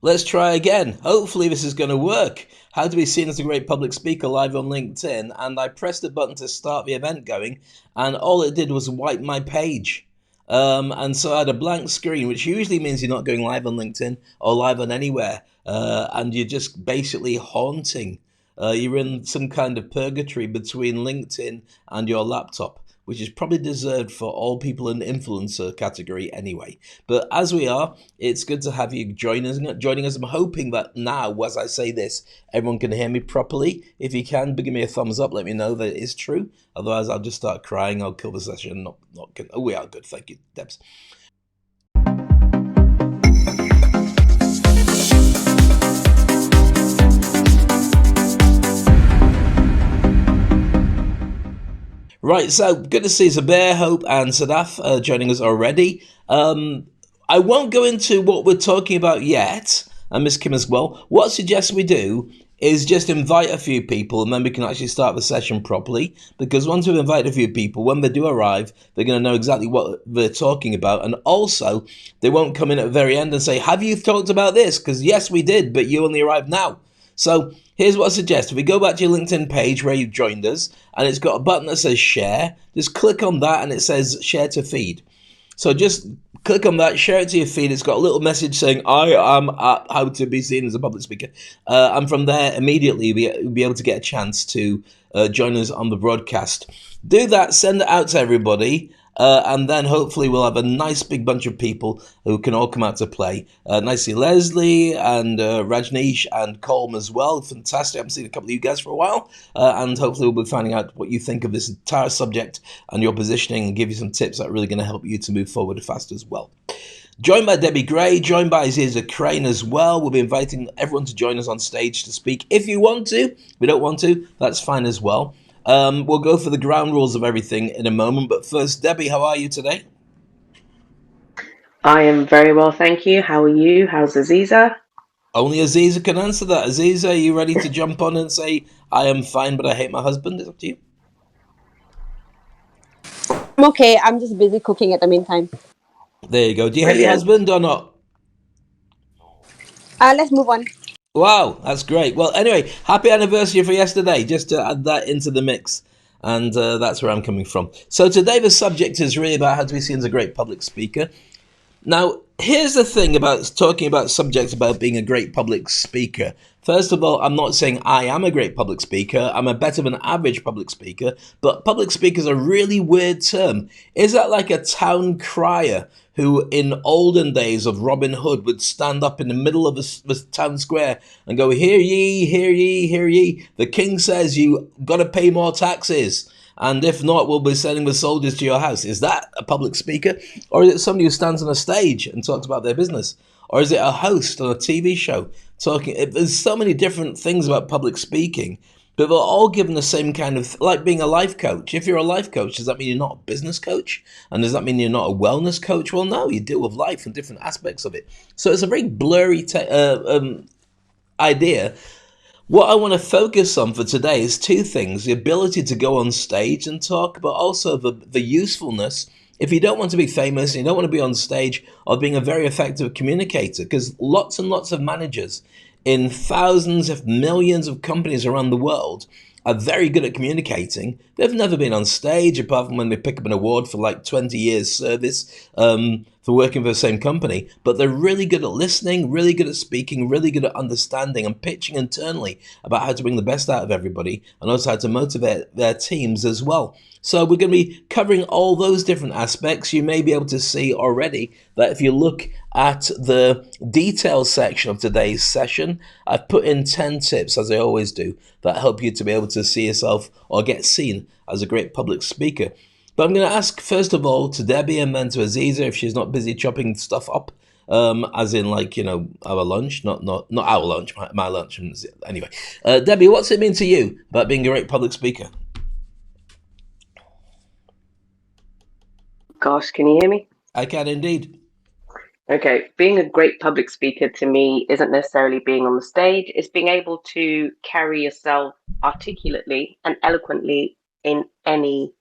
Let's try again. Hopefully, this is going to work. How to be seen as a great public speaker live on LinkedIn. And I pressed the button to start the event going, and all it did was wipe my page. And so I had a blank screen, which usually means you're not going live on LinkedIn or live on anywhere. And you're just basically haunting. You're in some kind of purgatory between LinkedIn and your laptop, which is probably deserved for all people in influencer category anyway. But as we are, it's good to have you joining us. I'm hoping that now, as I say this, everyone can hear me properly. If you can, give me a thumbs up. Let me know that it is true. Otherwise, I'll just start crying. I'll kill the session. Not good. Oh, we are good. Thank you, Debs. Right, so good to see Zubair, Hope, and Sadaf joining us already. I won't go into what we're talking about yet, and Miss Kim as well. What I suggest we do is just invite a few people, and then we can actually start the session properly. Because once we've invited a few people, when they do arrive, they're going to know exactly what they're talking about, and also they won't come in at the very end and say, "Have you talked about this?" Because yes, we did, but you only arrived now. So here's what I suggest. If we go back to your LinkedIn page where you've joined us, and it's got a button that says share, just click on that and it says share to feed. So just click on that, share it to your feed. It's got a little message saying, I am at how to be seen as a public speaker. And from there, immediately you'll be able to get a chance to join us on the broadcast. Do that, send it out to everybody. And then hopefully we'll have a nice big bunch of people who can all come out to play. Nice to see Leslie and Rajneesh and Colm as well. Fantastic. I haven't seen a couple of you guys for a while. And hopefully we'll be finding out what you think of this entire subject and your positioning and give you some tips that are really going to help you to move forward fast as well. Joined by Debbie Gray, joined by davecrane as well. We'll be inviting everyone to join us on stage to speak. If you want to, if you don't want to, that's fine as well. We'll go for the ground rules of everything in a moment. But first, Debbie, how are you today? I am very well, thank you. How are you? How's Aziza? Only Aziza can answer that. Aziza, are you ready to jump on and say, I am fine, but I hate my husband? It's up to you. I'm okay. I'm just busy cooking at the meantime. There you go. Do you hate your Brilliant. husband or not? Let's move on. Wow, that's great. Well, anyway, happy anniversary for yesterday, just to add that into the mix. And that's where I'm coming from. So today the subject is really about how to be seen as a great public speaker. Now, here's the thing about talking about subjects about being a great public speaker. First of all, I'm not saying I am a great public speaker. I'm a better than average public speaker. But public speaker is a really weird term. Is that like a town crier who in olden days of Robin Hood would stand up in the middle of the town square and go, "Hear ye, hear ye, hear ye. The king says you got to pay more taxes. And if not, we'll be sending the soldiers to your house." Is that a public speaker? Or is it somebody who stands on a stage and talks about their business? Or is it a host on a TV show talking? There's so many different things about public speaking, but they're all given the same kind of, like being a life coach. If you're a life coach, does that mean you're not a business coach? And does that mean you're not a wellness coach? Well, no, you deal with life and different aspects of it. So it's a very blurry idea. What I want to focus on for today is two things: the ability to go on stage and talk, but also the usefulness. If you don't want to be famous, you don't want to be on stage, of being a very effective communicator, because lots and lots of managers in thousands, if millions of companies around the world are very good at communicating. They've never been on stage apart from when they pick up an award for like 20 years service for working for the same company. But they're really good at listening, really good at speaking, really good at understanding and pitching internally about how to bring the best out of everybody and also how to motivate their teams as well. So we're going to be covering all those different aspects. You may be able to see already that if you look at the details section of today's session, I've put in 10 tips, as I always do, that help you to be able to see yourself or get seen as a great public speaker. But I'm going to ask, first of all, to Debbie and then to Aziza, if she's not busy chopping stuff up, as in, like, you know, our lunch, not our lunch, my lunch. Anyway, Debbie, what's it mean to you about being a great public speaker? Gosh, can you hear me? I can indeed. Okay, being a great public speaker to me isn't necessarily being on the stage, it's being able to carry yourself articulately and eloquently in any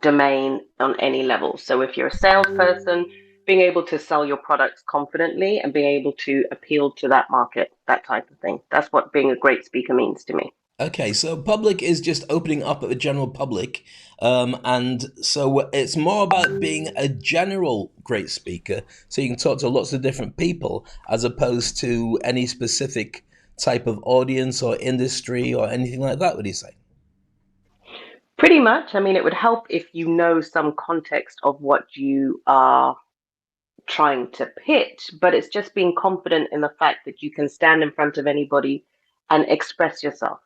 domain on any level. So if you're a salesperson, being able to sell your products confidently and being able to appeal to that market, that type of thing. That's what being a great speaker means to me. Okay, so public is just opening up at the general public, and so it's more about being a general great speaker, so you can talk to lots of different people, as opposed to any specific type of audience or industry or anything like that. Would you say? Pretty much. I mean, it would help if you know some context of what you are trying to pitch, but it's just being confident in the fact that you can stand in front of anybody and express yourself.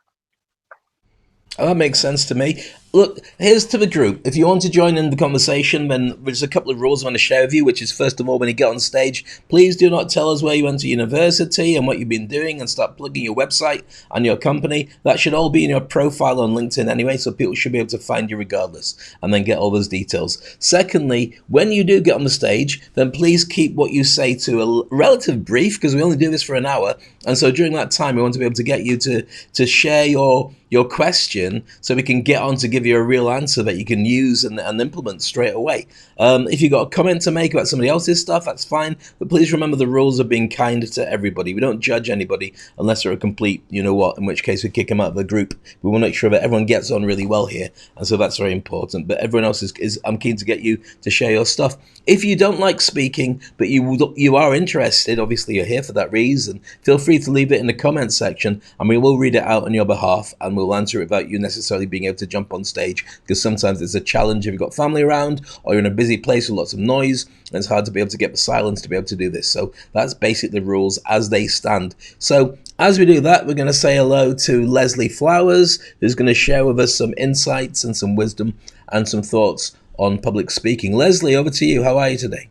Oh, that makes sense to me. Look, here's to the group. If you want to join in the conversation, then there's a couple of rules I want to share with you, which is first of all, when you get on stage, please do not tell us where you went to university and what you've been doing and start plugging your website and your company. That should all be in your profile on LinkedIn anyway, so people should be able to find you regardless and then get all those details. Secondly, when you do get on the stage, then please keep what you say to a relative brief, because we only do this for an hour. And so during that time, we want to be able to get you to share your question so we can get on to give you a real answer that you can use and implement straight away. If you've got a comment to make about somebody else's stuff, that's fine. But please remember the rules of being kind to everybody. We don't judge anybody unless they're a complete, you know what, in which case we kick them out of the group. We will make sure that everyone gets on really well here. And so that's very important. But everyone else is I'm keen to get you to share your stuff. If you don't like speaking, but you are interested, obviously you're here for that reason, feel free to leave it in the comments section and we will read it out on your behalf and we'll answer it without you necessarily being able to jump on stage, because sometimes it's a challenge if you've got family around or you're in a busy place with lots of noise and it's hard to be able to get the silence to be able to do this. So that's basically the rules as they stand. So as we do that, we're going to say hello to Leslie Flowers, who's going to share with us some insights and some wisdom and some thoughts on public speaking. Leslie, over to you. How are you today?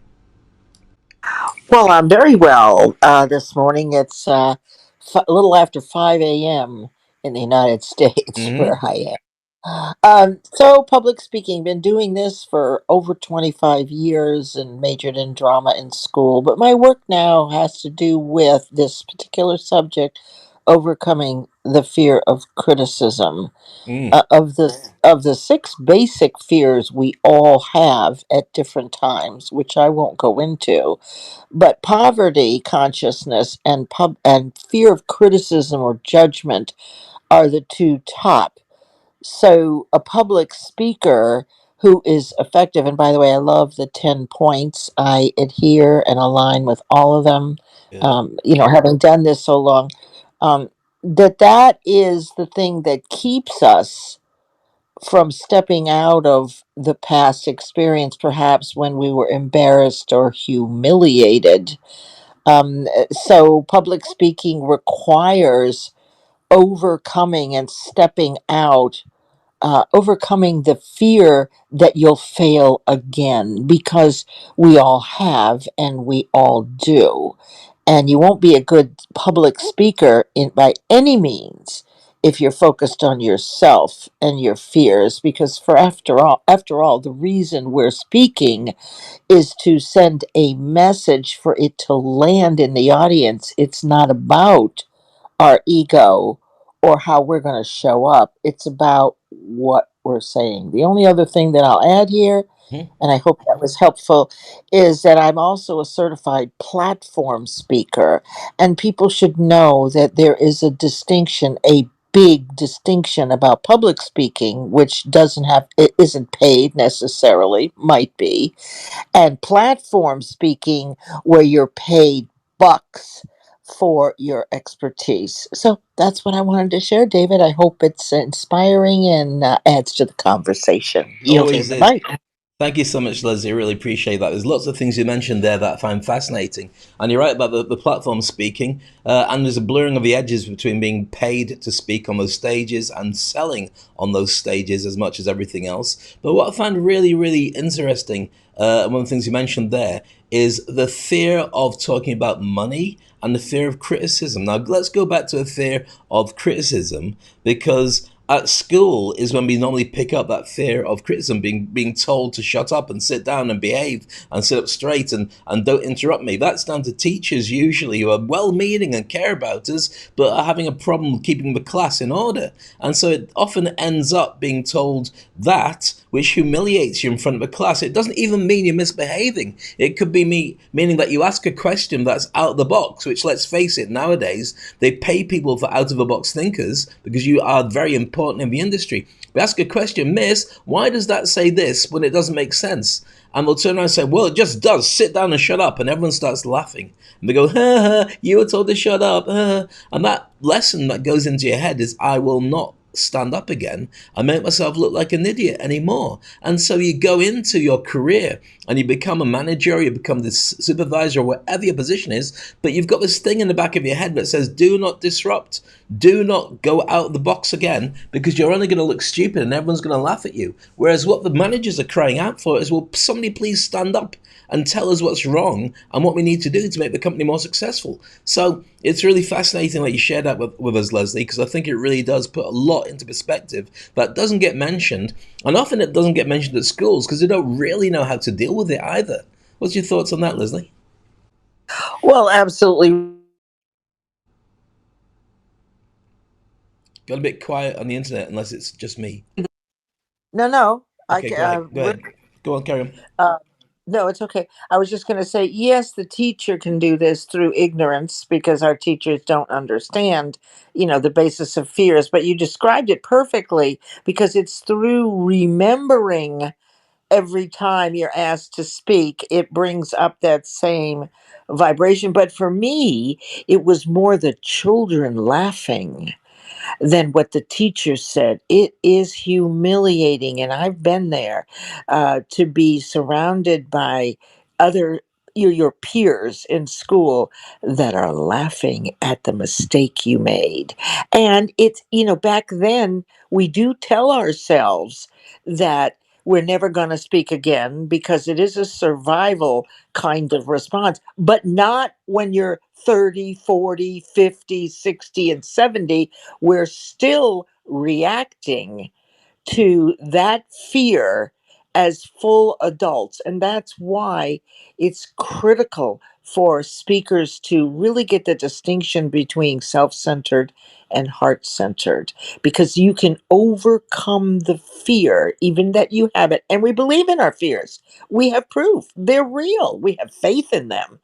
Well, I'm very well this morning. It's a little after 5 a.m. in the United States Mm-hmm. where I am. So, public speaking, been doing this for over 25 years and majored in drama in school. But my work now has to do with this particular subject, overcoming the fear of criticism. Mm. Of the six basic fears we all have at different times, which I won't go into, but poverty consciousness and fear of criticism or judgment are the two top. So a public speaker who is effective, and by the way, I love the 10 points. I adhere and align with all of them. Good. Having done this so long, um, that is the thing that keeps us from stepping out of the past experience, perhaps when we were embarrassed or humiliated. So, public speaking requires overcoming and stepping out, overcoming the fear that you'll fail again, because we all have and we all do. And you won't be a good public speaker by any means if you're focused on yourself and your fears, because for after all the reason we're speaking is to send a message for it to land in the audience. It's not about our ego or how we're going to show up. It's about what we're saying. The only other thing that I'll add here, Mm-hmm. and I hope that was helpful, is that I'm also a certified platform speaker. And people should know that there is a distinction, a big distinction about public speaking, which it isn't paid necessarily, might be, and platform speaking, where you're paid bucks for your expertise. So that's what I wanted to share, David. I hope it's inspiring and adds to the conversation. Yielding Always the is. mic. Thank you so much, Leslie. I really appreciate that. There's lots of things you mentioned there that I find fascinating. And you're right about the platform speaking. And there's a blurring of the edges between being paid to speak on those stages and selling on those stages as much as everything else. But what I find really, really interesting, one of the things you mentioned there, is the fear of talking about money and the fear of criticism. Now, let's go back to the fear of criticism, because at school is when we normally pick up that fear of criticism, being told to shut up and sit down and behave and sit up straight and don't interrupt me. That's down to teachers usually who are well-meaning and care about us, but are having a problem keeping the class in order. And so it often ends up being told that which humiliates you in front of a class. It doesn't even mean you're misbehaving. It could be meaning that you ask a question that's out of the box, which, let's face it, nowadays they pay people for out of the box thinkers because you are very important in the industry. We ask a question, Miss, why does that say this when it doesn't make sense? And they'll turn around and say, well, it just does. Sit down and shut up. And everyone starts laughing. And they go, ha, ha, you were told to shut up. Ha. And that lesson that goes into your head is, I will not stand up again and make myself look like an idiot anymore. And so you go into your career and you become a manager, or you become this supervisor, or whatever your position is, but you've got this thing in the back of your head that says, do not disrupt, do not go out of the box again, because you're only going to look stupid and everyone's going to laugh at you. Whereas what the managers are crying out for is, will somebody please stand up and tell us what's wrong and what we need to do to make the company more successful. So it's really fascinating that you shared that with us, Leslie, because I think it really does put a lot into perspective that doesn't get mentioned. And often it doesn't get mentioned at schools because they don't really know how to deal with it either. What's your thoughts on that, Leslie? Well, absolutely. Got a bit quiet on the internet, unless it's just me. No. I Okay, can. great. Go ahead. Go on, carry on. No, it's okay. I was just going to say, yes, the teacher can do this through ignorance because our teachers don't understand, the basis of fears. But you described it perfectly because it's through remembering every time you're asked to speak, it brings up that same vibration. But for me, it was more the children laughing than what the teacher said. It is humiliating, and I've been there, to be surrounded by other your peers in school that are laughing at the mistake you made. And it's, back then we do tell ourselves that we're never going to speak again because it is a survival kind of response, but not when you're 30, 40, 50, 60, and 70. We're still reacting to that fear as full adults. And that's why it's critical for speakers to really get the distinction between self centered and heart centered, because you can overcome the fear, even that you have it. And we believe in our fears. We have proof they're real, we have faith in them,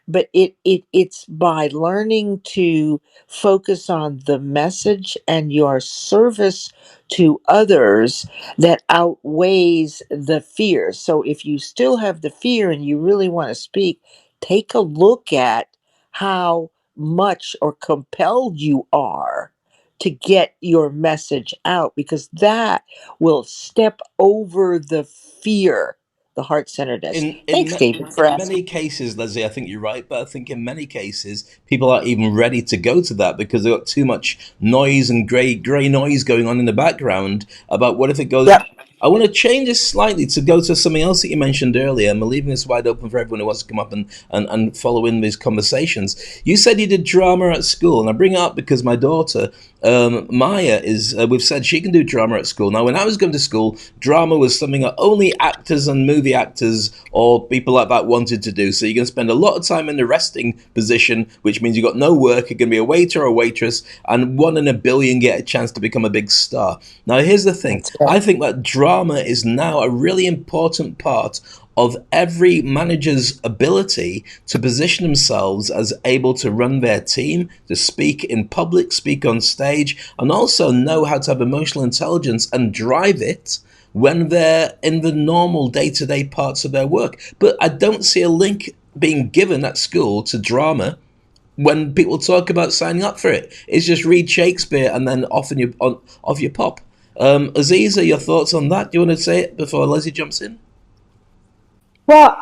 but it's by learning to focus on the message and your service to others that outweighs the fear. So if you still have the fear and you really want to speak, take a look at how much or compelled you are to get your message out, because that will step over the fear, the heart centeredness. in in Thanks, ma- David, for in asking. many cases, Leslie, I think you're right, but I think in many cases people aren't even ready to go to that because they've got too much noise and grey noise going on in the background about what if it goes. Yep. I want to change this slightly to go to something else that you mentioned earlier, and we're leaving this wide open for everyone who wants to come up and follow in these conversations. You said you did drama at school, and I bring it up because my daughter, Maya, we've said she can do drama at school. Now, when I was going to school, drama was something that only actors and movie actors or people like that wanted to do. So you're going to spend a lot of time in the resting position, which means you've got no work. You're going to be a waiter or a waitress, and one in a billion get a chance to become a big star. Now, here's the thing. That's right. I think that drama is now a really important part of every manager's ability to position themselves as able to run their team, to speak in public, speak on stage, and also know how to have emotional intelligence and drive it when they're in the normal day-to-day parts of their work. But I don't see a link being given at school to drama when people talk about signing up for it. It's just read Shakespeare and then off you pop. Aziza, your thoughts on that? Do you want to say it before Leslie jumps in? Well,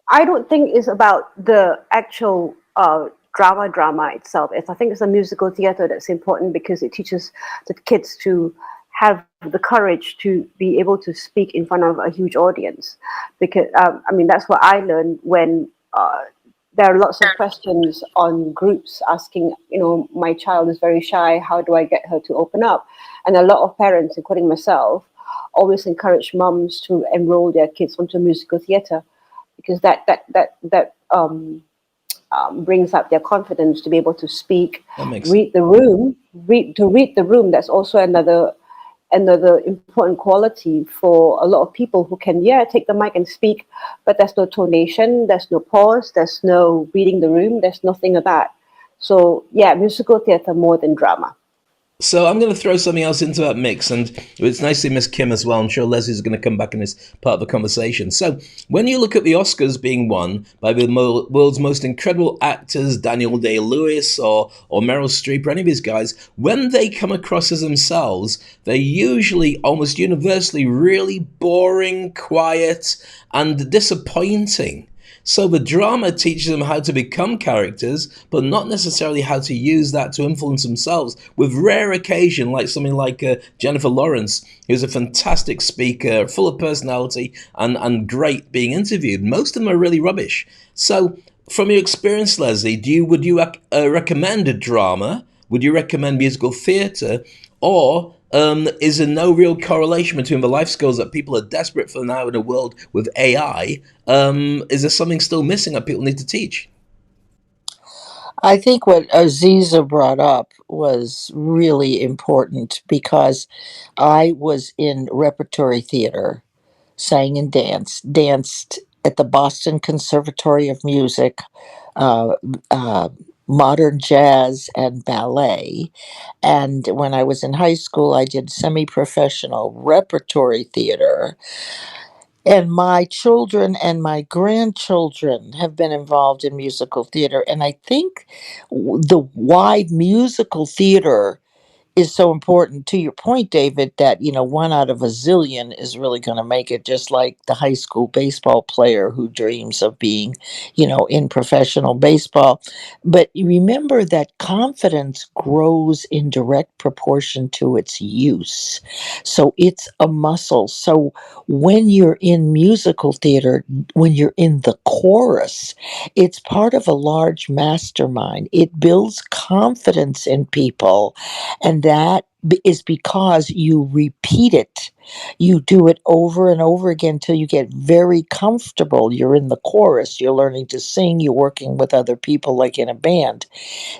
I don't think it's about the actual drama itself. I think it's a musical theater that's important because it teaches the kids to have the courage to be able to speak in front of a huge audience. Because that's what I learned when there are lots of questions on groups asking, my child is very shy. How do I get her to open up? And a lot of parents, including myself, always encourage mums to enroll their kids onto musical theatre because that brings up their confidence to be able to speak, That makes read the room. Read the room. That's also another another important quality for a lot of people who can, take the mic and speak, but there's no tonation, there's no pause, there's no reading the room, there's nothing of that. So, yeah, musical theatre more than drama. So I'm going to throw something else into that mix, and it's nice to see Miss Kim as well. I'm sure Leslie's going to come back in this part of the conversation. So when you look at the Oscars being won by the world's most incredible actors, Daniel Day-Lewis or Meryl Streep or any of these guys, when they come across as themselves, they're usually almost universally really boring, quiet, and disappointing. So the drama teaches them how to become characters, but not necessarily how to use that to influence themselves. With rare occasion, like something like Jennifer Lawrence, who's a fantastic speaker, full of personality, and great being interviewed. Most of them are really rubbish. So, from your experience, Leslie, would you recommend a drama? Would you recommend musical theatre? Or is there no real correlation between the life skills that people are desperate for now in a world with AI? Is there something still missing that people need to teach? I think what Aziza brought up was really important because I was in repertory theater, sang and danced at the Boston Conservatory of Music, uh, uh, modern jazz and ballet. And when I was in high school, I did semi professional repertory theater. And my children and my grandchildren have been involved in musical theater. And I think the wide musical theater is so important to your point, David, that, one out of a zillion is really going to make it, just like the high school baseball player who dreams of being, in professional baseball. But you remember that confidence grows in direct proportion to its use. So it's a muscle. So when you're in musical theater, when you're in the chorus, it's part of a large mastermind. It builds confidence in people, and that is because you repeat it. You do it over and over again till you get very comfortable. You're in the chorus, you're learning to sing, you're working with other people like in a band.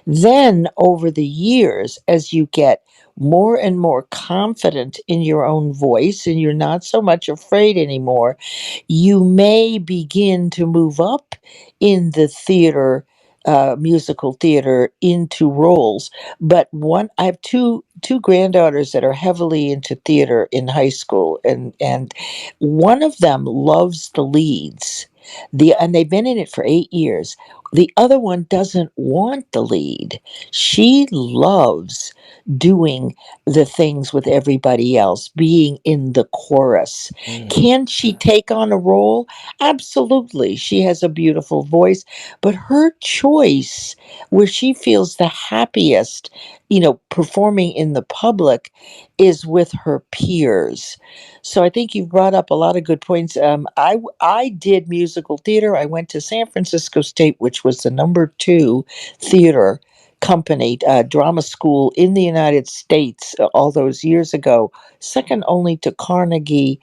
Then, over the years, as you get more and more confident in your own voice and you're not so much afraid anymore, you may begin to move up in the theater, musical theater, into roles. But I have two granddaughters that are heavily into theater in high school, and one of them loves the leads. And they've been in it for 8 years. The other one doesn't want the lead. She loves doing the things with everybody else, being in the chorus. Mm. Can she take on a role? Absolutely. She has a beautiful voice, but her choice, where she feels the happiest, performing in the public, is with her peers. So I think you've brought up a lot of good points. I did musical theater. I went to San Francisco State, which was the number two theater company, drama school in the United States, all those years ago, second only to Carnegie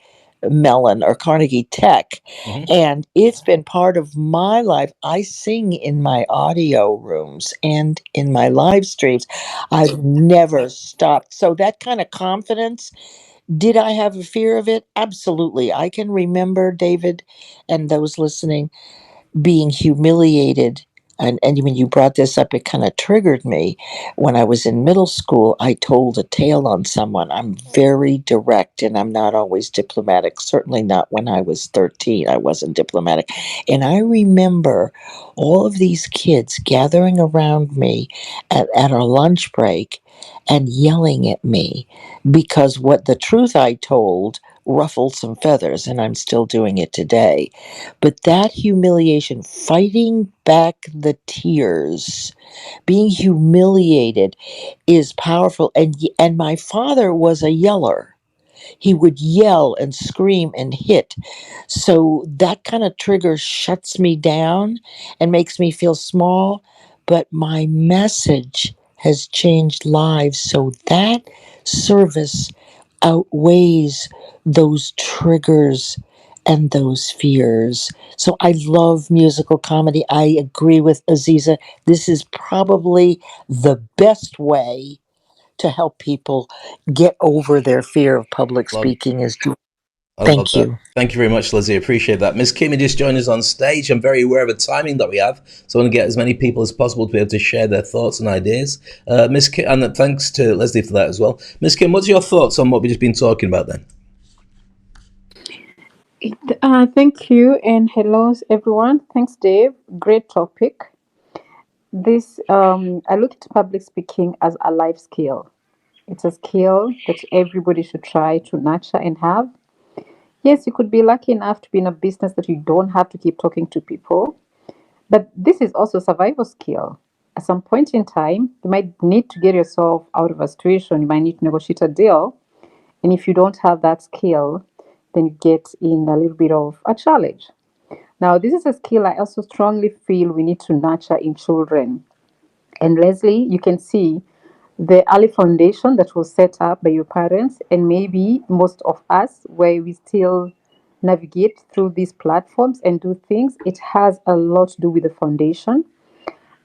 Mellon or Carnegie Tech. Mhm. And it's been part of my life. I sing in my audio rooms and in my live streams. I've never stopped. So that kind of confidence, did I have a fear of it? Absolutely. I can remember, David, and those listening, being humiliated. And when you brought this up, it kind of triggered me. When I was in middle school, I told a tale on someone. I'm very direct and I'm not always diplomatic. Certainly not when I was 13. I wasn't diplomatic. And I remember all of these kids gathering around me at our lunch break and yelling at me because what the truth I told ruffled some feathers, and I'm still doing it today. But that humiliation, fighting back the tears, being humiliated, is powerful. And my father was a yeller. He would yell and scream and hit. So that kind of trigger shuts me down and makes me feel small. But my message has changed lives. So that service outweighs those triggers and those fears. So I love musical comedy. I agree with Aziza. This is probably the best way to help people get over their fear of public speaking is doing. I love Thank that. you. Thank you very much, Lizzie. Appreciate that. Miss Kimmy just joined us on stage. I'm very aware of the timing that we have, so I want to get as many people as possible to be able to share their thoughts and ideas. Miss Kim, and thanks to Leslie for that as well. Miss Kim, what's your thoughts on what we've just been talking about then? Thank you and hello everyone. Thanks, Dave. Great topic. I look at public speaking as a life skill. It's a skill that everybody should try to nurture and have. Yes, you could be lucky enough to be in a business that you don't have to keep talking to people, but this is also a survival skill. At some point in time, you might need to get yourself out of a situation. You might need to negotiate a deal, and if you don't have that skill, then you get in a little bit of a challenge. Now, this is a skill I also strongly feel we need to nurture in children. And Leslie, you can see the early foundation that was set up by your parents, and maybe most of us, where we still navigate through these platforms and do things, it has a lot to do with the foundation.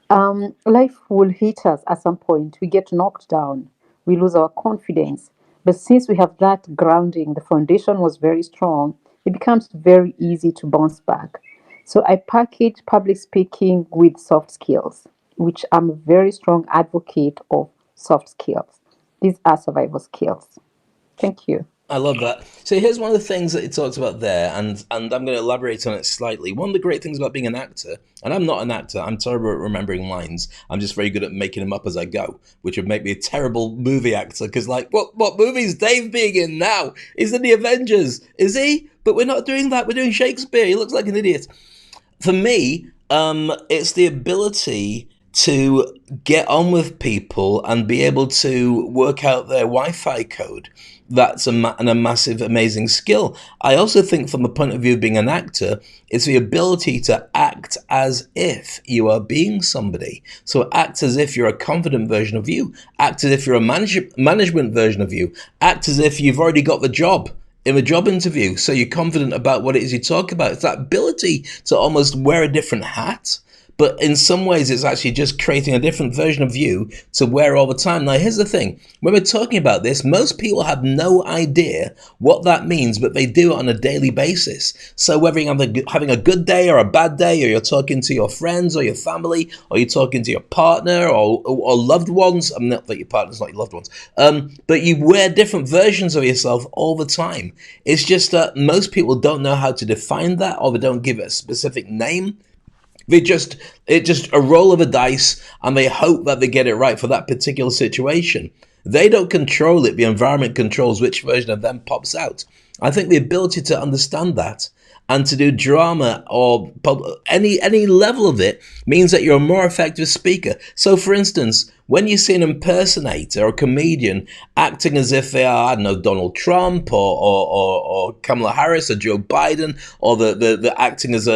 Life will hit us at some point. We get knocked down, we lose our confidence. But since we have that grounding, the foundation was very strong, it becomes very easy to bounce back. So I package public speaking with soft skills, which I'm a very strong advocate of soft skills. These are survival skills. Thank you. I love that. So here's one of the things that it talks about there, and I'm going to elaborate on it slightly. One of the great things about being an actor, and I'm not an actor, I'm terrible at remembering lines. I'm just very good at making them up as I go, which would make me a terrible movie actor. Because like, what movie is Dave being in now? He's in the Avengers, is he? But we're not doing that. We're doing Shakespeare. He looks like an idiot. For me, it's the ability to get on with people and be able to work out their Wi-Fi code. That's a massive, amazing skill. I also think from the point of view of being an actor, it's the ability to act as if you are being somebody. So act as if you're a confident version of you. Act as if you're a management version of you. Act as if you've already got the job in a job interview, so you're confident about what it is you talk about. It's that ability to almost wear a different hat, but in some ways it's actually just creating a different version of you to wear all the time. Now here's the thing, when we're talking about this, most people have no idea what that means, but they do it on a daily basis. So whether you're having a good day or a bad day, or you're talking to your friends or your family, or you're talking to your partner or loved ones, I'm not that your partner's not your loved ones, but you wear different versions of yourself all the time. It's just that most people don't know how to define that, or they don't give it a specific name. It's just a roll of a dice, and they hope that they get it right for that particular situation. They don't control it. The environment controls which version of them pops out. I think the ability to understand that and to do drama or any level of it means that you're a more effective speaker. So, for instance, when you see an impersonator or a comedian acting as if they are, I don't know, Donald Trump or Kamala Harris or Joe Biden, or the acting as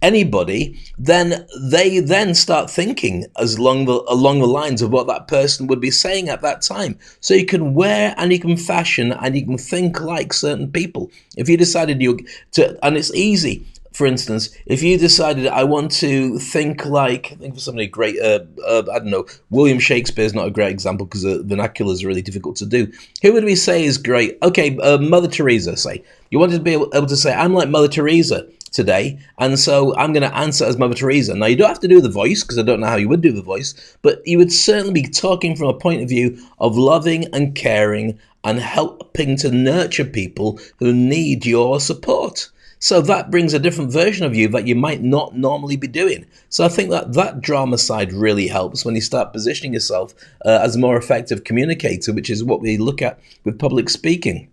anybody, then they then start thinking along the lines of what that person would be saying at that time. So you can wear and you can fashion and you can think like certain people. If you decided and it's easy. For instance, if you decided I want to think for somebody great, I don't know, William Shakespeare is not a great example because the vernacular is really difficult to do. Who would we say is great? Okay, Mother Teresa, say. You wanted to be able to say, I'm like Mother Teresa today, and so I'm going to answer as Mother Teresa. Now, you don't have to do the voice, because I don't know how you would do the voice, but you would certainly be talking from a point of view of loving and caring and helping to nurture people who need your support. So that brings a different version of you that you might not normally be doing. So I think that drama side really helps when you start positioning yourself as a more effective communicator, which is what we look at with public speaking.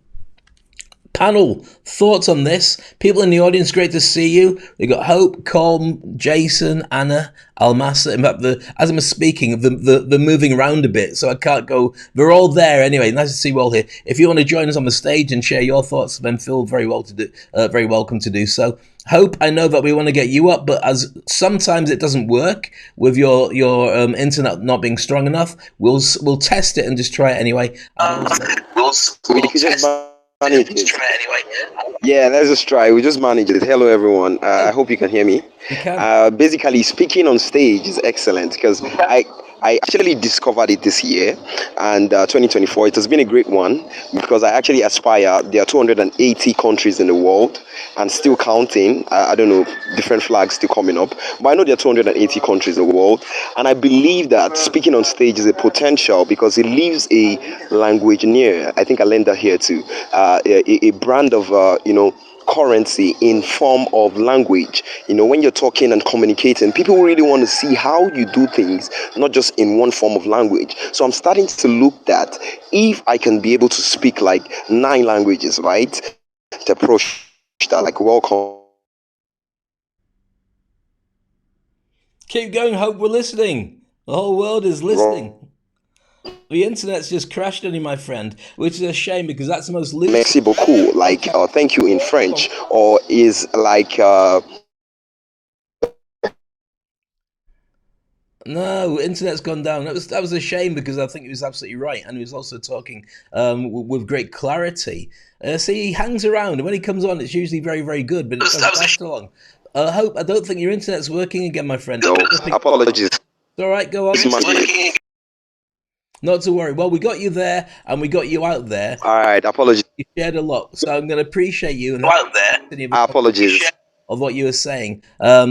Panel, thoughts on this? People in the audience, great to see you. We've got Hope, Colm, Jason, Anna, Almasa. In fact, as I'm speaking, they're moving around a bit, so I can't go. They're all there anyway. Nice to see you all here. If you want to join us on the stage and share your thoughts, then feel very welcome to do so. Hope, I know that we want to get you up, but as sometimes it doesn't work with your internet not being strong enough, we'll test it and just try it anyway. Manage it. Yeah, let's just try. We just manage it. Hello, everyone. I hope you can hear me. You can. Basically, speaking on stage is excellent because I I actually discovered it this year, and 2024. It has been a great one because I actually aspire. There are 280 countries in the world and still counting. I don't know, different flags still coming up, but I know there are 280 countries in the world, and I believe that speaking on stage is a potential because it leaves a language near. I think I learned that here too. A brand of currency in form of language. When you're talking and communicating, people really want to see how you do things, not just in one form of language. So I'm starting to look that if I can be able to speak like 9 languages, right, to approach that, like, welcome. Keep going, Hope. We're listening. The whole world is listening. The internet's just crashed on you, my friend, which is a shame because that's the most Merci lucid. beaucoup, like thank you in French, or is like No, internet's gone down. That was a shame because I think he was absolutely right, and he was also talking with great clarity. See, he hangs around, and when he comes on, it's usually very, very good, but it doesn't last long. Hope, I don't think your internet's working again, my friend. no, It's apologies. all right. Go on. Not to worry. Well, we got you there, and we got you out there. All right, apologies. You shared a lot, so I'm going to appreciate you and Out there. Apologies. of what you were saying.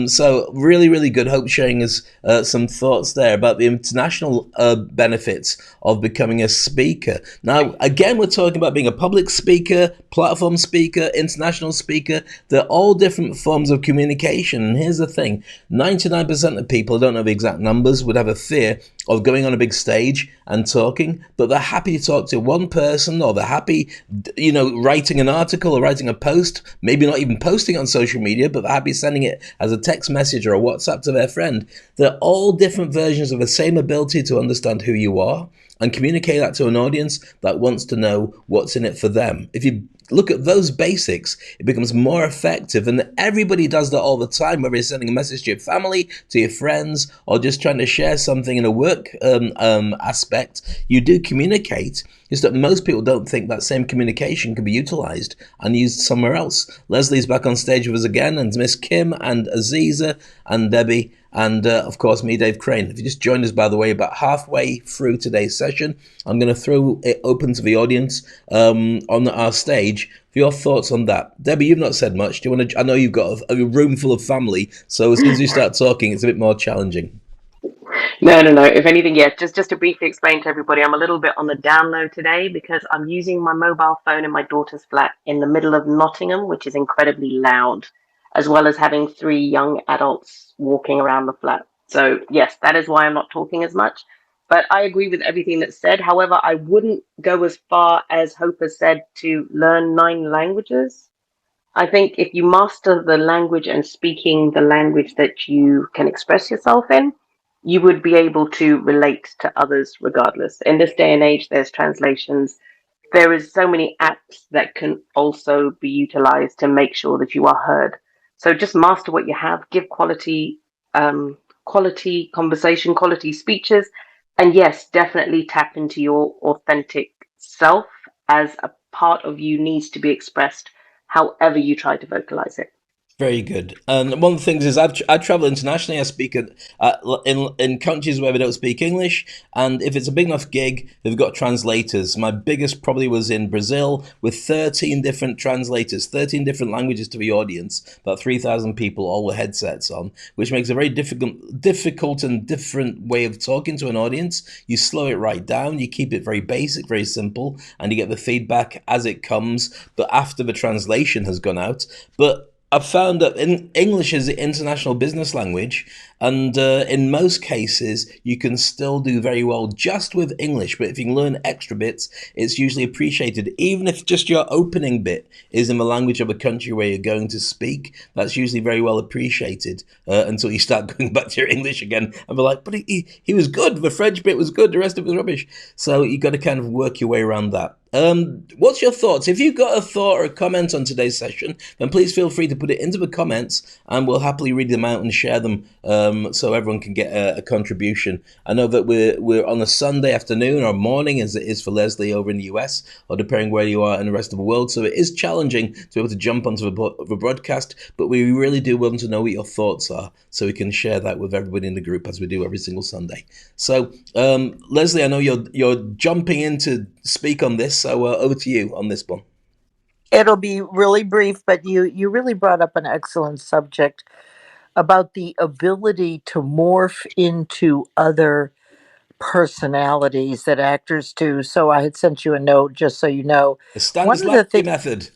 So really, really good. Hope sharing us some thoughts there about the international benefits of becoming a speaker. Now, again, we're talking about being a public speaker, platform speaker, international speaker. They're all different forms of communication. And here's the thing: 99% of people, I don't know the exact numbers, would have a fear of going on a big stage and talking, but they're happy to talk to one person, or they're happy, writing an article or writing a post, maybe not even posting on social media, but they're happy sending it as a text message or a WhatsApp to their friend. They're all different versions of the same ability to understand who you are and communicate that to an audience that wants to know what's in it for them. If you look at those basics, it becomes more effective, and everybody does that all the time, whether you're sending a message to your family, to your friends, or just trying to share something in a work aspect. You do communicate. It's that most people don't think that same communication can be utilized and used somewhere else. Leslie's back on stage with us again, and Miss Kim and Aziza and Debbie, and of course me, Dave Crane. If you just joined us, by the way, about halfway through today's session, I'm going to throw it open to the audience on our stage for your thoughts on that. Debbie, you've not said much. Do you want to? I know you've got a room full of family, so as soon as you start talking, it's a bit more challenging. No. If anything, yeah, just to briefly explain to everybody, I'm a little bit on the down low today because I'm using my mobile phone in my daughter's flat in the middle of Nottingham, which is incredibly loud, as well as having 3 young adults walking around the flat. So, yes, that is why I'm not talking as much. But I agree with everything that's said. However, I wouldn't go as far as Hope has said to learn 9 languages. I think if you master the language and speaking the language that you can express yourself in, you would be able to relate to others regardless. In this day and age, there's translations. There is so many apps that can also be utilized to make sure that you are heard. So just master what you have, give quality conversation, quality speeches, and yes, definitely tap into your authentic self as a part of you needs to be expressed however you try to vocalize it. Very good. And one of the things is I travel internationally. I speak in countries where they don't speak English, and if it's a big enough gig, they've got translators. My biggest probably was in Brazil with 13 different translators, 13 different languages to the audience, about 3,000 people, all with headsets on, which makes a very difficult and different way of talking to an audience. You slow it right down, you keep it very basic, very simple, and you get the feedback as it comes, but after the translation has gone out. But I've found that English is the international business language, and in most cases, you can still do very well just with English. But if you can learn extra bits, it's usually appreciated. Even if just your opening bit is in the language of a country where you're going to speak, that's usually very well appreciated until you start going back to your English again. And they're like, but he was good. The French bit was good. The rest of it was rubbish. So you got to kind of work your way around that. What's your thoughts? If you've got a thought or a comment on today's session, then please feel free to put it into the comments, and we'll happily read them out and share them, so everyone can get a contribution. I know that we're on a Sunday afternoon or morning, as it is for Leslie over in the US, or depending where you are in the rest of the world. So it is challenging to be able to jump onto the broadcast, but we really do want to know what your thoughts are, so we can share that with everybody in the group as we do every single Sunday. So, Leslie, I know you're jumping in to speak on this, so over to you on this one. It'll be really brief, but you really brought up an excellent subject about the ability to morph into other personalities that actors do. So I had sent you a note just so you know. The One of the Stanislavski things, method.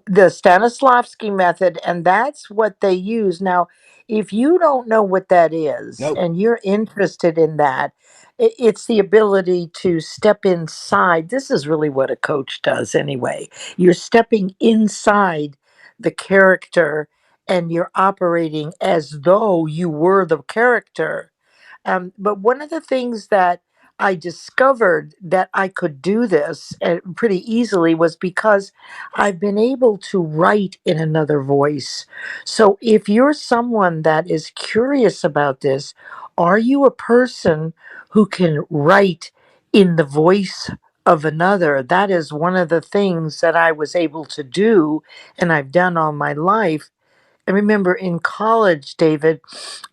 the Stanislavski method, and that's what they use. Now, if you don't know what that is No, and you're interested in that, it's the ability to step inside. This is really what a coach does anyway. You're stepping inside the character and you're operating as though you were the character. But one of the things that I discovered that I could do this pretty easily was because I've been able to write in another voice. So if you're someone that is curious about this, are you a person who can write in the voice of another? That is one of the things that I was able to do and I've done all my life. I remember in college, David,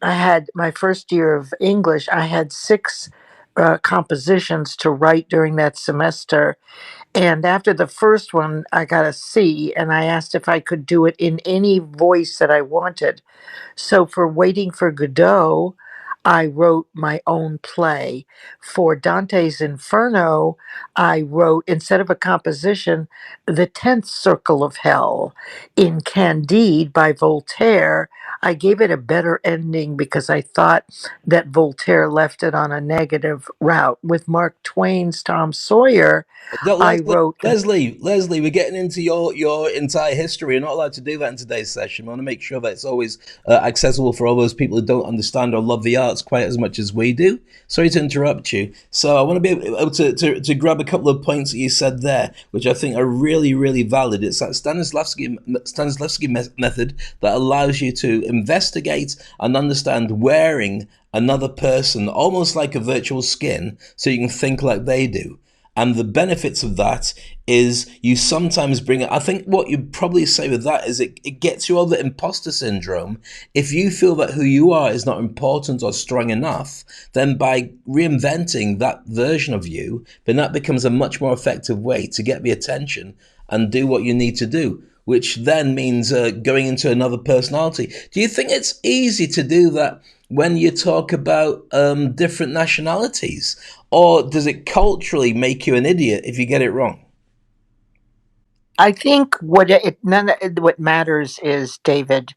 I had my first year of English, I had six compositions to write during that semester. And after the first one, I got a C, and I asked if I could do it in any voice that I wanted. So for Waiting for Godot, I wrote my own play. For Dante's Inferno, I wrote, instead of a composition, The Tenth Circle of Hell. In Candide by Voltaire, I gave it a better ending because I thought that Voltaire left it on a negative route. With Mark Twain's Tom Sawyer, I Leslie, wrote, Leslie, we're getting into your entire history. You're not allowed to do that in today's session. We want to make sure that it's always accessible for all those people who don't understand or love the arts quite as much as we do. Sorry to interrupt you. So I want to be able to grab a couple of points that you said there, which I think are really, really valid. It's that Stanislavski method that allows you to investigate and understand wearing another person, almost like a virtual skin, so you can think like they do. And the benefits of that is you sometimes bring it. I think what you'd probably say with that is it gets you over imposter syndrome. If you feel that who you are is not important or strong enough, then by reinventing that version of you, then that becomes a much more effective way to get the attention and do what you need to do, which then means going into another personality. Do you think it's easy to do that when you talk about different nationalities? Or does it culturally make you an idiot if you get it wrong? I think what matters is, David,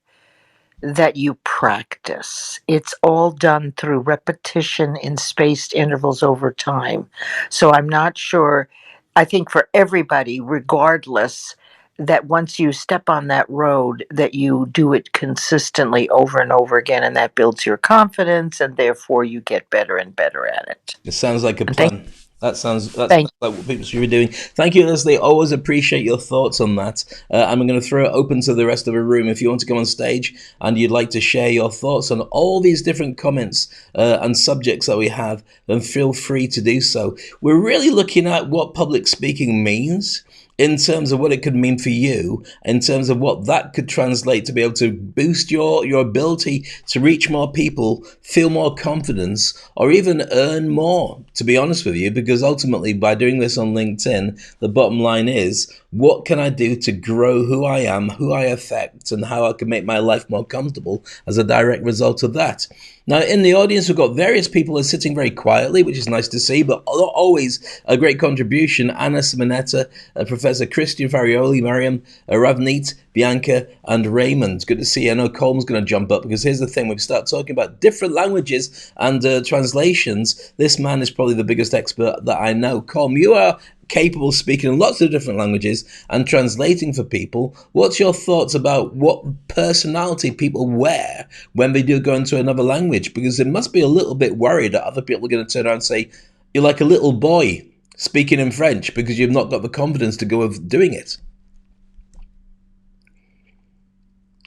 that you practice. It's all done through repetition in spaced intervals over time. So I'm not sure. I think for everybody, regardless, that once you step on that road, that you do it consistently over and over again, and that builds your confidence, and therefore you get better and better at it. It sounds like a And plan. That's thank like what people should be doing. Thank you, Leslie. Always appreciate your thoughts on that. I'm going to throw it open to the rest of the room. If you want to come on stage and you'd like to share your thoughts on all these different comments and subjects that we have, then feel free to do so. We're really looking at what public speaking means in terms of what it could mean for you, in terms of what that could translate to be able to boost your ability to reach more people, feel more confidence, or even earn more, to be honest with you, because ultimately by doing this on LinkedIn, the bottom line is, what can I do to grow who I am, who I affect, and how I can make my life more comfortable as a direct result of that? Now, in the audience, we've got various people who are sitting very quietly, which is nice to see, but not always a great contribution. Anna Simonetta, Professor Christian Farioli, Mariam, Ravneet, Bianca, and Raymond. Good to see you. I know Colm's going to jump up, because here's the thing. When we start talking about different languages and translations, this man is probably the biggest expert that I know. Colm, you are capable of speaking lots of different languages and translating for people. What's your thoughts about what personality people wear when they do go into another language? Because they must be a little bit worried that other people are going to turn around and say, you're like a little boy speaking in French because you've not got the confidence to go of doing it.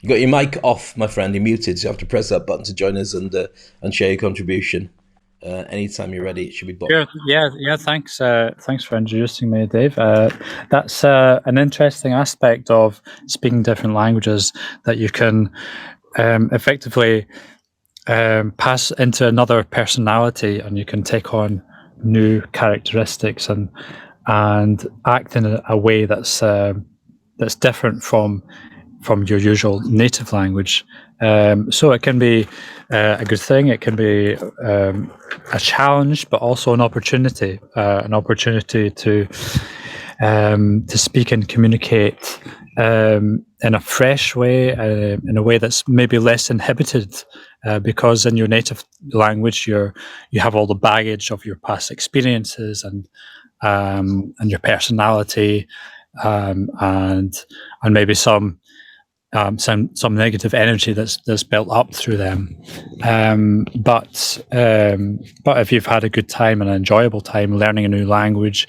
You got your mic off, my friend. You're muted, so you have to press that button to join us and share your contribution. Anytime you're ready, it should be blocked. Sure. Yeah. Thanks. Thanks for introducing me, Dave. That's an interesting aspect of speaking different languages, that you can effectively pass into another personality, and you can take on new characteristics and act in a way that's different from your usual native language. So it can be a good thing. It can be a challenge, but also an opportunity to speak and communicate in a fresh way, in a way that's maybe less inhibited, because in your native language you have all the baggage of your past experiences and your personality, and maybe some negative energy that's built up through them. But if you've had a good time and an enjoyable time learning a new language,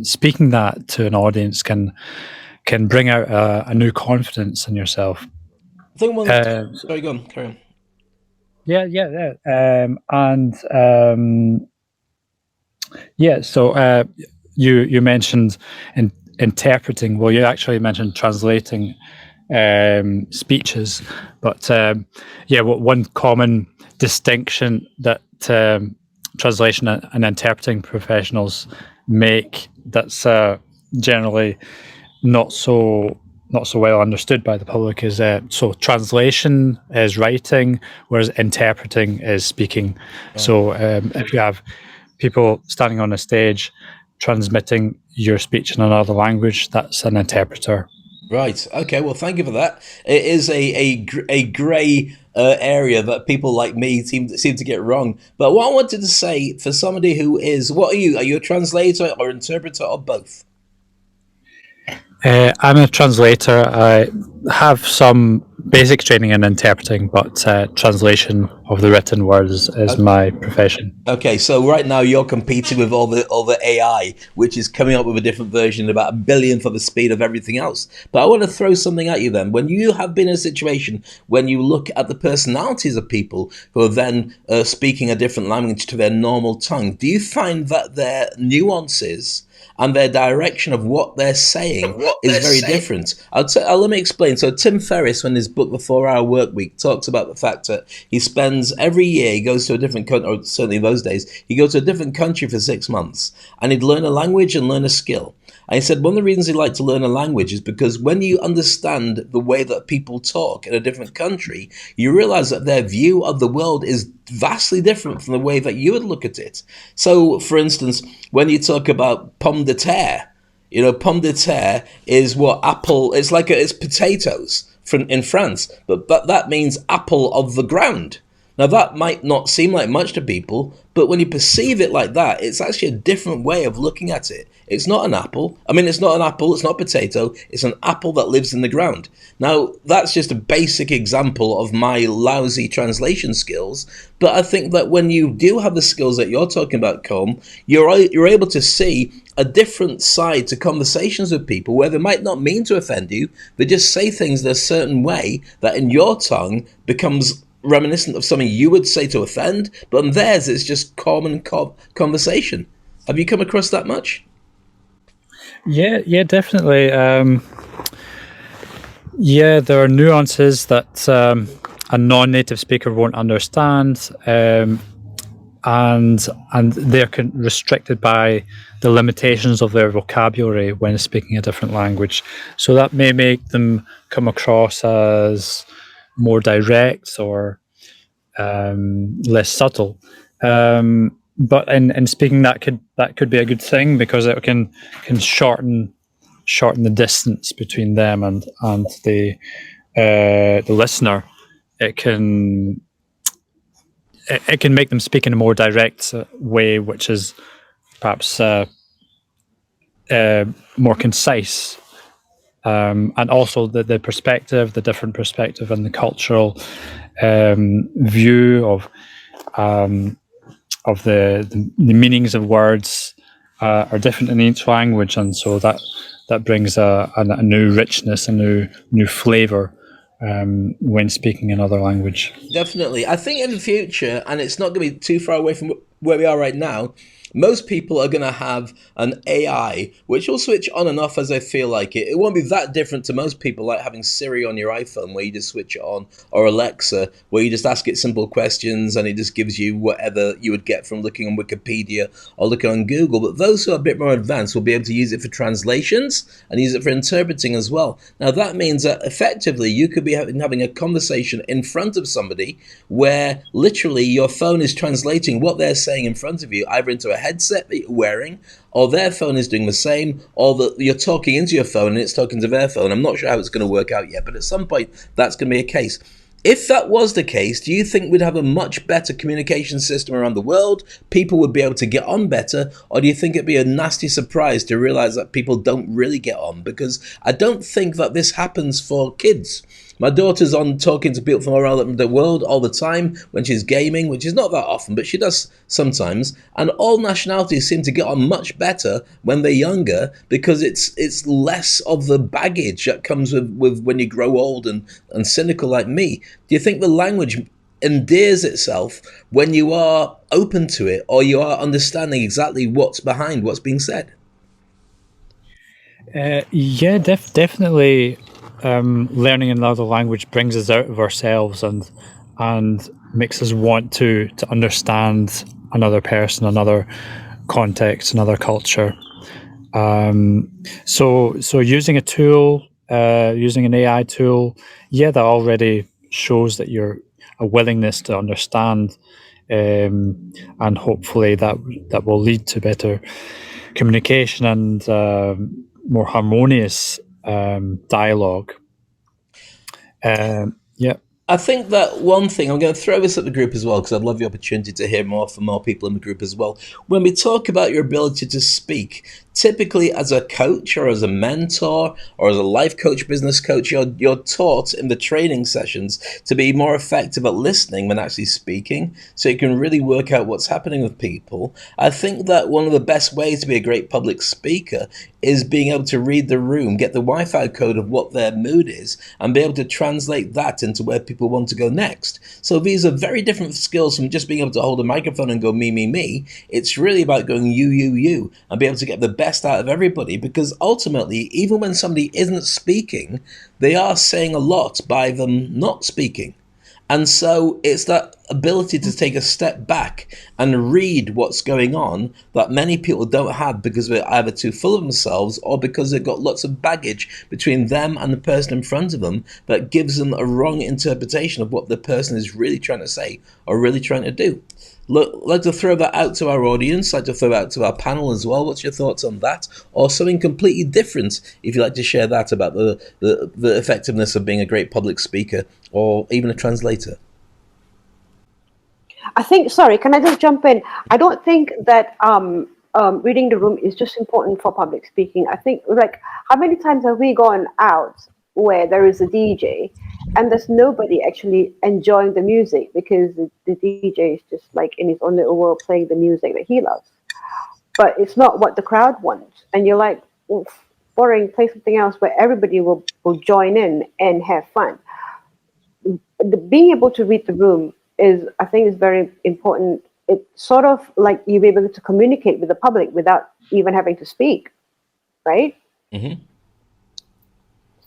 speaking that to an audience can bring out a new confidence in yourself. I think sorry, go on, carry on. So you mentioned interpreting. Well, you actually mentioned translating speeches, but one common distinction that translation and interpreting professionals make that's generally not so well understood by the public is so translation is writing, whereas interpreting is speaking. Yeah. So if you have people standing on a stage transmitting your speech in another language, that's an interpreter. Right. Okay. Well, thank you for that. It is a grey area that people like me seem to get wrong. But what I wanted to say, for somebody who is, what are you? Are you a translator or interpreter or both? I'm a translator. I have some basic training in interpreting, but translation of the written words is my profession. Okay, so right now you're competing with all the AI, which is coming up with a different version, about 1/1000th of the speed of everything else. But I want to throw something at you then. When you have been in a situation when you look at the personalities of people who are then speaking a different language to their normal tongue, do you find that their nuances and their direction of what they're saying is very different? Let me explain. So Tim Ferriss, in his book The 4-Hour Workweek, talks about the fact that he spends every year, he goes to a different country, or certainly in those days, he goes to a different country for 6 months, and he'd learn a language and learn a skill. And he said one of the reasons he liked to learn a language is because when you understand the way that people talk in a different country, you realize that their view of the world is vastly different from the way that you would look at it. So, for instance, when you talk about pomme de terre, pomme de terre is what apple, it's potatoes in France, but that means apple of the ground. Now, that might not seem like much to people, but when you perceive it like that, it's actually a different way of looking at it. It's not an apple. It's not an apple, it's not a potato, it's an apple that lives in the ground. Now, that's just a basic example of my lousy translation skills, but I think that when you do have the skills that you're talking about, Colm, you're able to see a different side to conversations with people where they might not mean to offend you, they just say things in a certain way that in your tongue becomes reminiscent of something you would say to offend, but in theirs it's just common conversation. Have you come across that much? Yeah, definitely. There are nuances that a non-native speaker won't understand, and they're restricted by the limitations of their vocabulary when speaking a different language. So that may make them come across as more direct or less subtle. But in speaking, that could be a good thing because it can shorten the distance between them and the listener. It can make them speak in a more direct way, which is perhaps more concise. And also the different perspective and the cultural view of the meanings of words are different in each language, and so that brings a new richness, a new flavour when speaking another language. Definitely. I think in the future, and it's not going to be too far away from where we are right now, most people are going to have an AI which will switch on and off as they feel like it. It won't be that different to most people, like having Siri on your iPhone where you just switch it on, or Alexa where you just ask it simple questions and it just gives you whatever you would get from looking on Wikipedia or looking on Google. But those who are a bit more advanced will be able to use it for translations and use it for interpreting as well. Now, that means that effectively you could be having a conversation in front of somebody where literally your phone is translating what they're saying in front of you, either into a headset that you're wearing, or their phone is doing the same, or that you're talking into your phone and it's talking to their phone. I'm not sure how it's going to work out yet, but at some point that's going to be a case. If that was the case, do you think we'd have a much better communication system around the world? People would be able to get on better? Or do you think it'd be a nasty surprise to realize that people don't really get on? Because I don't think that this happens for kids. My daughter's on talking to people from around the world all the time when she's gaming, which is not that often, but she does sometimes. And all nationalities seem to get on much better when they're younger because it's less of the baggage that comes with when you grow old and cynical like me. Do you think the language endears itself when you are open to it, or you are understanding exactly what's behind what's being said? Yeah, definitely. Learning another language brings us out of ourselves and makes us want to understand another person, another context, another culture. So using a tool, using an AI tool, yeah, that already shows that you're a willingness to understand, and hopefully that will lead to better communication and more harmonious dialogue. Yeah. I think that one thing, I'm going to throw this at the group as well, because I'd love the opportunity to hear more from more people in the group as well. When we talk about your ability to speak, typically as a coach or as a mentor or as a life coach, business coach, you're taught in the training sessions to be more effective at listening than actually speaking, so you can really work out what's happening with people. I think that one of the best ways to be a great public speaker is being able to read the room, get the Wi-Fi code of what their mood is, and be able to translate that into where people want to go next. So these are very different skills from just being able to hold a microphone and go me. It's really about going you, and be able to get the best out of everybody, because ultimately, even when somebody isn't speaking, they are saying a lot by them not speaking. And so it's that ability to take a step back and read what's going on that many people don't have, because they're either too full of themselves or because they've got lots of baggage between them and the person in front of them that gives them a wrong interpretation of what the person is really trying to say or really trying to do. Look, I'd like to throw that out to our audience. I'd like to throw it out to our panel as well. What's your thoughts on that? Or something completely different, if you'd like to share that about the effectiveness of being a great public speaker or even a translator. I think, sorry, can I just jump in? I don't think that reading the room is just important for public speaking. I think, like, how many times have we gone out where there is a DJ and there's nobody actually enjoying the music because the DJ is just like in his own little world playing the music that he loves, but it's not what the crowd wants, and you're like, "Oof, boring, play something else where everybody will join in and have fun." Being able to read the room is, I think, is very important. It's sort of like you'll be able to communicate with the public without even having to speak, right? Mm-hmm.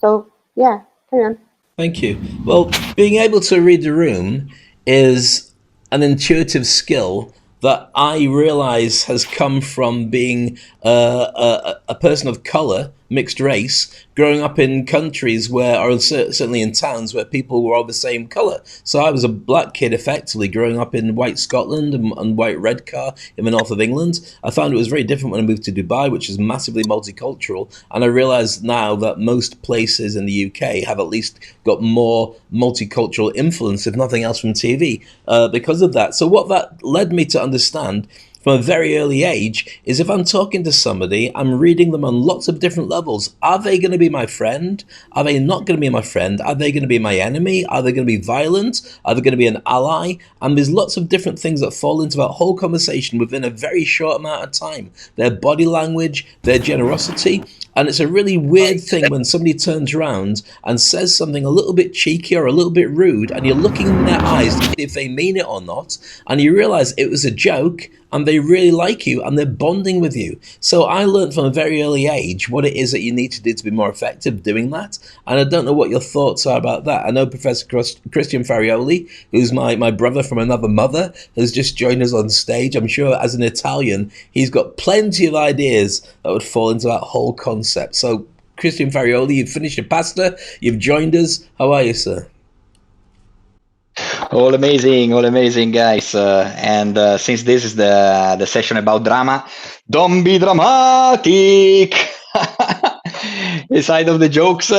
So yeah, carry on. Thank you. Well, being able to read the room is an intuitive skill that I realize has come from being a person of color, mixed race, growing up in countries where, or certainly in towns where people were all the same color. So I was a black kid effectively growing up in white Scotland and white Redcar in the north of England. I found it was very different when I moved to Dubai, which is massively multicultural. And I realize now that most places in the UK have at least got more multicultural influence, if nothing else, from TV because of that. So what that led me to understand from a very early age is if I'm talking to somebody, I'm reading them on lots of different levels. Are they going to be my friend? Are they not going to be my friend? Are they going to be my enemy? Are they going to be violent? Are they going to be an ally? And there's lots of different things that fall into that whole conversation within a very short amount of time. Their body language, their generosity. And it's a really weird thing when somebody turns around and says something a little bit cheeky or a little bit rude, and you're looking in their eyes to see if they mean it or not, and you realize it was a joke, and they really like you, and they're bonding with you. So I learned from a very early age what it is that you need to do to be more effective doing that. And I don't know what your thoughts are about that. I know Professor Christian Farioli, who's my brother from another mother, has just joined us on stage. I'm sure as an Italian, he's got plenty of ideas that would fall into that whole concept. So, Christian Farioli, you've finished your pasta, you've joined us. How are you, sir? All amazing, guys. And since this is the session about drama, don't be dramatic. Aside of the jokes,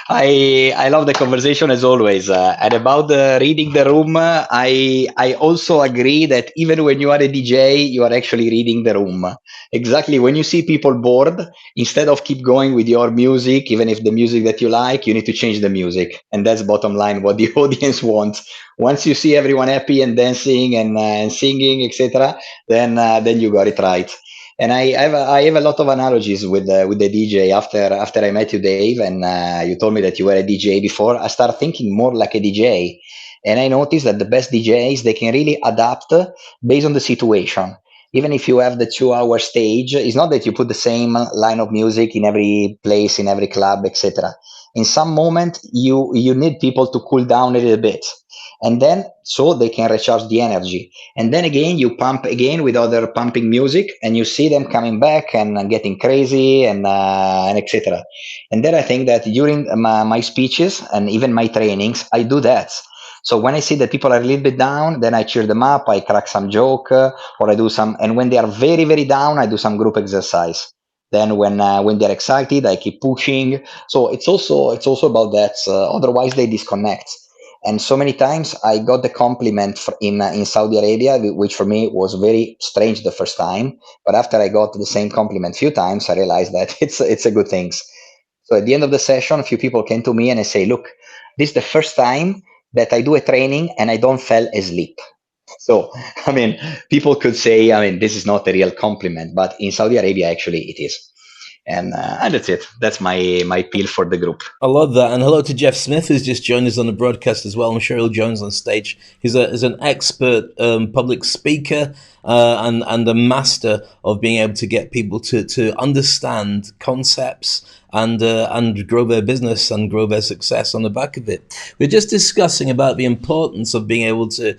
I love the conversation as always. And about reading the room, I also agree that even when you are a DJ, you are actually reading the room. Exactly. When you see people bored, instead of keep going with your music, even if the music that you like, you need to change the music. And that's bottom line what the audience wants. Once you see everyone happy and dancing and singing, etc., then you got it right. And I have a lot of analogies with the DJ. After I met you, Dave, and you told me that you were a DJ before, I started thinking more like a DJ, and I noticed that the best DJs, they can really adapt based on the situation. Even if you have the 2 hour stage, it's not that you put the same line of music in every place, in every club, etc. In some moment, you need people to cool down a little bit, and then so they can recharge the energy. And then again, you pump again with other pumping music, and you see them coming back and getting crazy and etc. And then I think that during my speeches and even my trainings, I do that. So when I see that people are a little bit down, then I cheer them up, I crack some joke, or I do some. And when they are very very down, I do some group exercise. Then when they're excited, I keep pushing. So it's also about that. Otherwise, they disconnect. And so many times I got the compliment in Saudi Arabia, which for me was very strange the first time. But after I got the same compliment a few times, I realized that it's a good thing. So at the end of the session, a few people came to me and I say, look, this is the first time that I do a training and I don't fall asleep. So, I mean, people could say, I mean, this is not a real compliment, but in Saudi Arabia, actually, it is. And that's it. That's my appeal for the group. I love that. And hello to Jeff Smith, who's just joined us on the broadcast as well. I'm sure he'll join us on stage. He's an expert public speaker and a master of being able to get people to understand concepts and grow their business and grow their success on the back of it. We're just discussing about the importance of being able to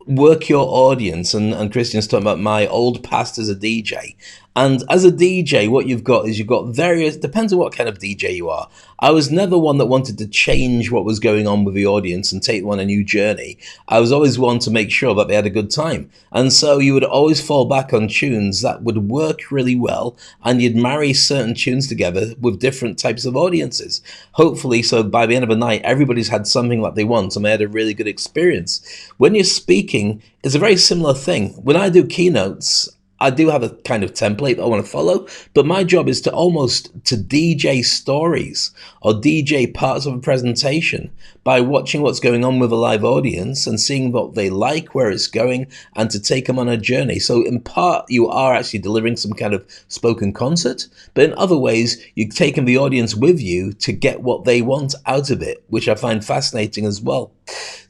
work your audience, and Christian's talking about my old past as a DJ. And as a DJ, what you've got is you've got various, depends on what kind of DJ you are. I was never one that wanted to change what was going on with the audience and take them on a new journey. I was always one to make sure that they had a good time. And so you would always fall back on tunes that would work really well, and you'd marry certain tunes together with different types of audiences. Hopefully, so by the end of the night, everybody's had something that they want and they had a really good experience. When you're speaking, it's a very similar thing. When I do keynotes, I do have a kind of template that I want to follow, but my job is to DJ stories or DJ parts of a presentation by watching what's going on with a live audience and seeing what they like, where it's going, and to take them on a journey. So in part, you are actually delivering some kind of spoken concert, but in other ways, you're taking the audience with you to get what they want out of it, which I find fascinating as well.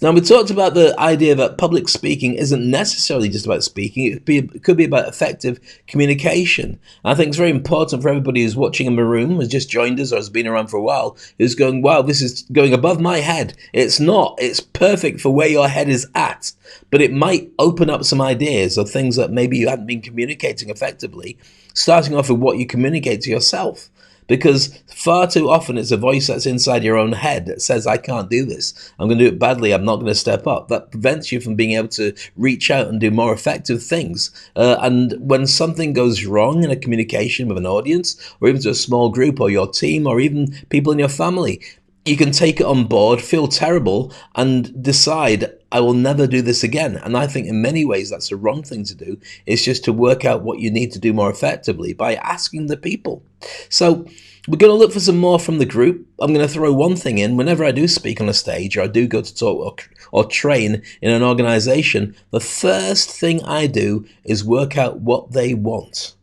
Now, we talked about the idea that public speaking isn't necessarily just about speaking. It could be about effective communication. And I think it's very important for everybody who's watching in the room, has just joined us or has been around for a while, who's going, wow, this is going above my head. It's not. It's perfect for where your head is at. But it might open up some ideas or things that maybe you hadn't been communicating effectively, starting off with what you communicate to yourself. Because far too often it's a voice that's inside your own head that says, I can't do this. I'm going to do it badly. I'm not going to step up. That prevents you from being able to reach out and do more effective things. And when something goes wrong in a communication with an audience, or even to a small group or your team, or even people in your family, you can take it on board, feel terrible, and decide, I will never do this again. And I think in many ways that's the wrong thing to do. It's just to work out what you need to do more effectively by asking the people. So we're going to look for some more from the group. I'm going to throw one thing in. Whenever I do speak on a stage or I do go to talk or train in an organization, the first thing I do is work out what they want.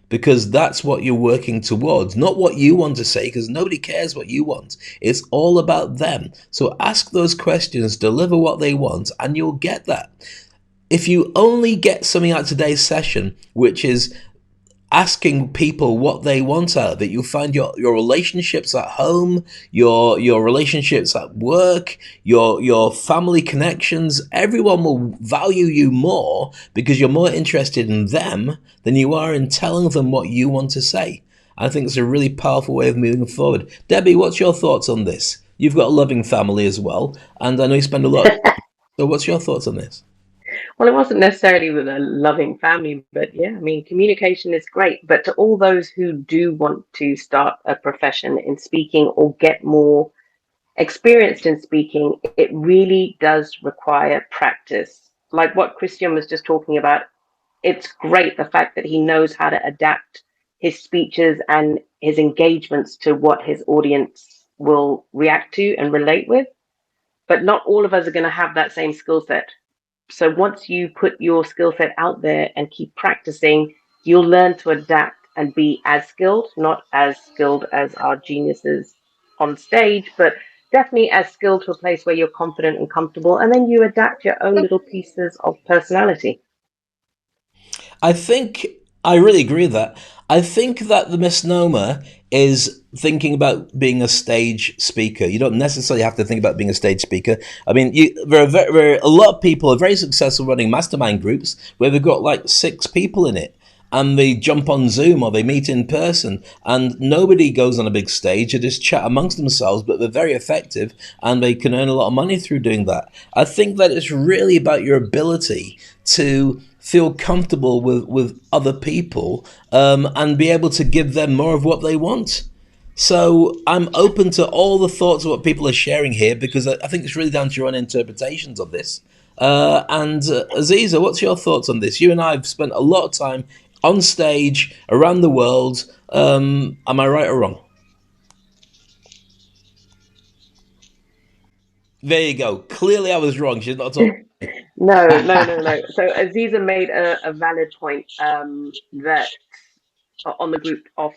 Because that's what you're working towards, not what you want to say, because nobody cares what you want. It's all about them. So ask those questions, deliver what they want, and you'll get that. If you only get something out of today's session, which is asking people what they want out of it, you'll find your relationships at home, your relationships at work, your family connections, everyone will value you more because you're more interested in them than you are in telling them what you want to say. I think it's a really powerful way of moving forward. Debbie, what's your thoughts on this? You've got a loving family as well, and I know you spend a lot. So what's your thoughts on this? Well, it wasn't necessarily with a loving family, but yeah, I mean, communication is great. But to all those who do want to start a profession in speaking or get more experienced in speaking, it really does require practice. Like what Christian was just talking about, it's great the fact that he knows how to adapt his speeches and his engagements to what his audience will react to and relate with. But not all of us are going to have that same skill set. So once you put your skill set out there and keep practicing, you'll learn to adapt and be as skilled, not as skilled as our geniuses on stage, but definitely as skilled to a place where you're confident and comfortable. And then you adapt your own little pieces of personality. I think I really agree with that. I think that the misnomer is thinking about being a stage speaker. You don't necessarily have to think about being a stage speaker. I mean, there are a lot of people are very successful running mastermind groups where they've got like 6 people in it. And they jump on Zoom or they meet in person, and nobody goes on a big stage. They just chat amongst themselves, but they're very effective and they can earn a lot of money through doing that. I think that it's really about your ability to feel comfortable with other people and be able to give them more of what they want. So I'm open to all the thoughts of what people are sharing here because I think it's really down to your own interpretations of this. Aziza, what's your thoughts on this? You and I have spent a lot of time on stage around the world. Am I right or wrong? There you go. Clearly I was wrong. She's not talking. No. So Aziza made a valid point that on the group off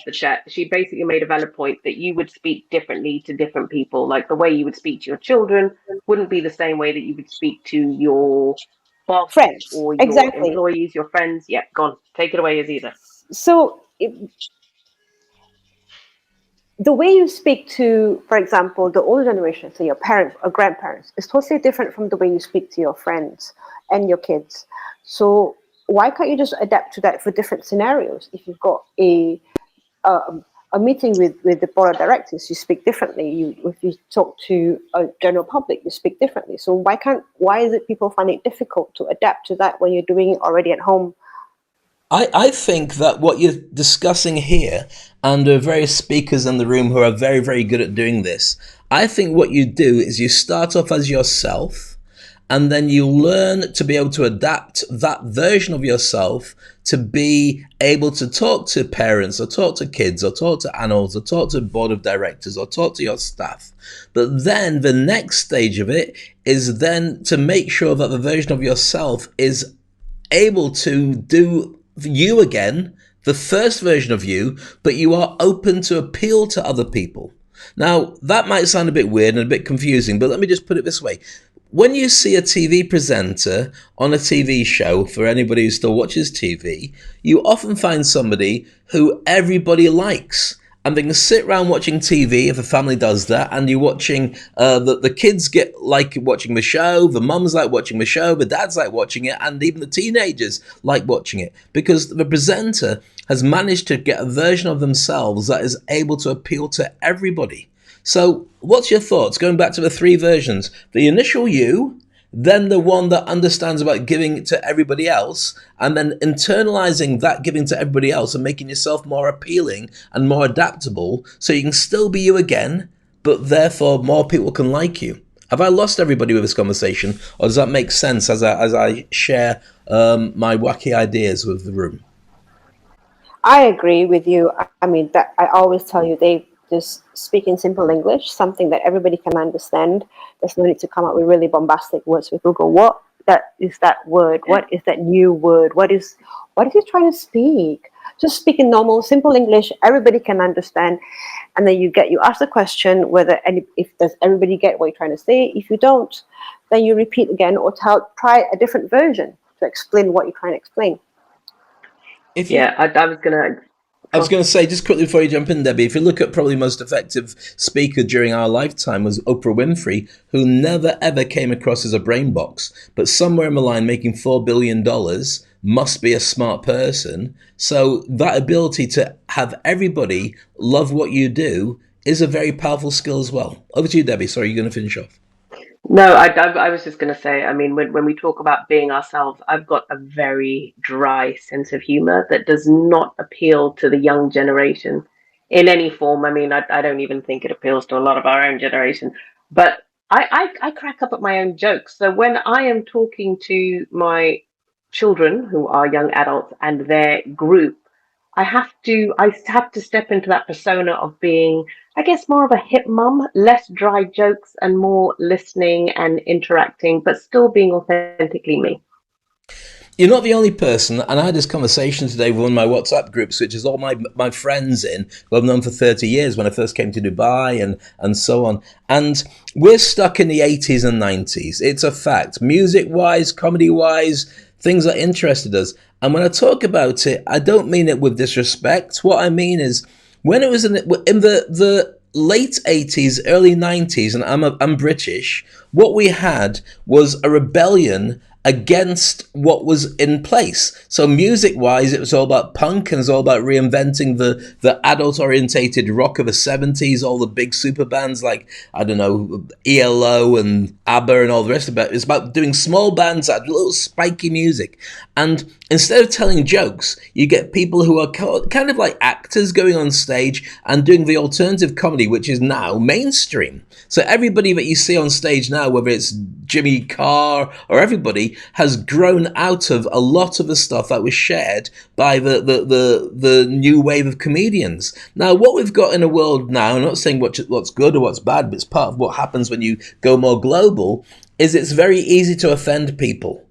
the chat, she basically made a valid point that you would speak differently to different people. Like the way you would speak to your children wouldn't be the same way that you would speak to your boss Friends, or your exactly. employees, your friends. Yeah, gone. Take it away, Aziza. So the way you speak to, for example, the older generation, so your parents or grandparents, is totally different from the way you speak to your friends and your kids. So why can't you just adapt to that for different scenarios? If you've got a meeting with the board of directors, you speak differently. If you talk to a general public, you speak differently. So why is it people find it difficult to adapt to that when you're doing it already at home? I think that what you're discussing here, and there are various speakers in the room who are very, very good at doing this, I think what you do is you start off as yourself, and then you learn to be able to adapt that version of yourself to be able to talk to parents or talk to kids or talk to animals or talk to board of directors or talk to your staff. But then the next stage of it is then to make sure that the version of yourself is able to do you again, the first version of you, but you are open to appeal to other people. Now, that might sound a bit weird and a bit confusing, but let me just put it this way. When you see a TV presenter on a TV show, for anybody who still watches TV, you often find somebody who everybody likes. And they can sit around watching TV if a family does that, and you're watching, the kids like watching the show, the mums like watching the show, the dads like watching it, and even the teenagers like watching it. Because the presenter has managed to get a version of themselves that is able to appeal to everybody. So what's your thoughts? Going back to the 3 versions, the initial you, then the one that understands about giving to everybody else, and then internalizing that giving to everybody else and making yourself more appealing and more adaptable so you can still be you again, but therefore more people can like you. Have I lost everybody with this conversation, or does that make sense as I share my wacky ideas with the room? I agree with you. I mean, that I always tell you, they just speak in simple English, something that everybody can understand. There's no need to come up with really bombastic words with Google. What that is that word? What is that new word? What is he trying to speak? Just speak in normal, simple English. Everybody can understand. And then you ask the question whether if does everybody get what you're trying to say. If you don't, then you repeat again or try a different version to explain what you're trying to explain. If you, Yeah, I was gonna. I was going to say, just quickly before you jump in, Debbie, if you look at probably the most effective speaker during our lifetime was Oprah Winfrey, who never ever came across as a brain box, but somewhere in the line making $4 billion must be a smart person. So that ability to have everybody love what you do is a very powerful skill as well. Over to you, Debbie. Sorry, you're going to finish off. No, I was just going to say, I mean, when we talk about being ourselves, I've got a very dry sense of humor that does not appeal to the young generation in any form. I mean, I don't even think it appeals to a lot of our own generation, but I crack up at my own jokes. So when I am talking to my children who are young adults and their group, I have to step into that persona of being, I guess, more of a hip mum, less dry jokes and more listening and interacting, but still being authentically me. You're not the only person, and I had this conversation today with one of my WhatsApp groups, which is all my friends in, who I've known for 30 years when I first came to Dubai and so on. And we're stuck in the 80s and 90s. It's a fact. Music-wise, comedy-wise, things that interested us. And when I talk about it, I don't mean it with disrespect. What I mean is, when it was in the late 80s, early 90s, and I'm British, what we had was a rebellion against what was in place. So music-wise, it was all about punk, and it was all about reinventing the adult-orientated rock of the 70s, all the big super bands like, I don't know, ELO and ABBA and all the rest of it. It's about doing small bands that had little spiky music. And instead of telling jokes, you get people who are kind of like actors going on stage and doing the alternative comedy, which is now mainstream. So everybody that you see on stage now, whether it's Jimmy Carr or everybody, has grown out of a lot of the stuff that was shared by the new wave of comedians. Now, what we've got in a world now, I'm not saying what's good or what's bad, but it's part of what happens when you go more global, is it's very easy to offend people.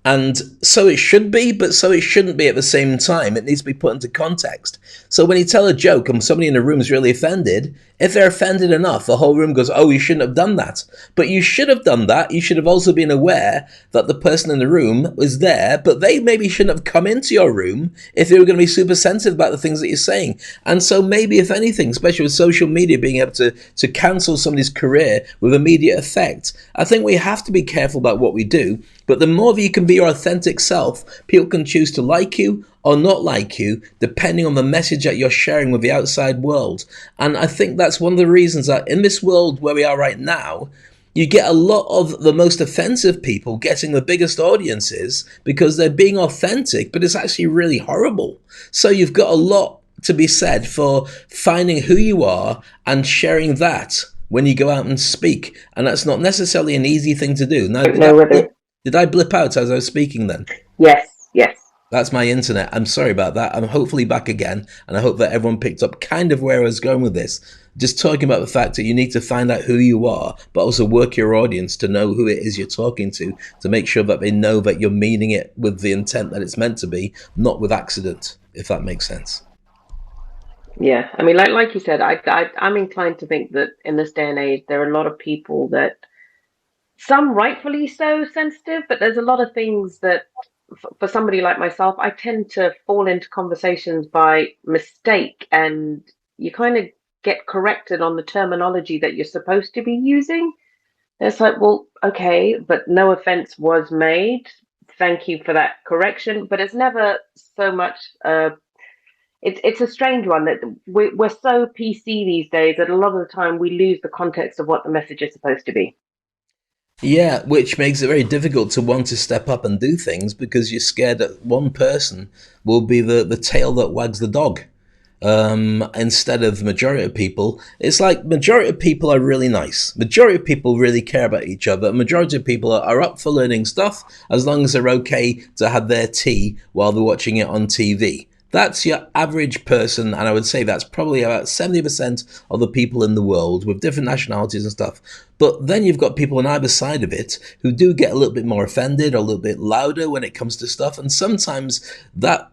And so it should be, but so it shouldn't be at the same time. It needs to be put into context. So when you tell a joke and somebody in the room is really offended, if they're offended enough, the whole room goes, oh, you shouldn't have done that. But you should have done that. You should have also been aware that the person in the room was there, but they maybe shouldn't have come into your room if they were going to be super sensitive about the things that you're saying. And so maybe, if anything, especially with social media being able to cancel somebody's career with immediate effect, I think we have to be careful about what we do. But the more that you can be your authentic self, people can choose to like you or not like you, depending on the message that you're sharing with the outside world. And I think that's one of the reasons that in this world where we are right now, you get a lot of the most offensive people getting the biggest audiences because they're being authentic, but it's actually really horrible. So you've got a lot to be said for finding who you are and sharing that when you go out and speak. And that's not necessarily an easy thing to do. Now, I don't know whether. did I blip out as I was speaking then? Yes, yes. That's my internet. I'm sorry about that. I'm hopefully back again, and I hope that everyone picked up kind of where I was going with this. Just talking about the fact that you need to find out who you are, but also work your audience to know who it is you're talking to make sure that they know that you're meaning it with the intent that it's meant to be, not with accident, if that makes sense. Yeah, I mean, like you said, I'm inclined to think that in this day and age, there are a lot of people that, some rightfully so sensitive, but there's a lot of things that for somebody like myself, I tend to fall into conversations by mistake, and you kind of get corrected on the terminology that you're supposed to be using. It's like, well, okay, but no offense was made. Thank you for that correction. But it's never so much. It's a strange one that we're so PC these days that a lot of the time we lose the context of what the message is supposed to be. Yeah, which makes it very difficult to want to step up and do things because you're scared that one person will be the tail that wags the dog. instead of majority of people. It's like majority of people are really nice. Majority of people really care about each other. Majority of people are up for learning stuff as long as they're okay to have their tea while they're watching it on TV. That's your average person, and I would say that's probably about 70% of the people in the world with different nationalities and stuff. But then you've got people on either side of it who do get a little bit more offended or a little bit louder when it comes to stuff, and sometimes that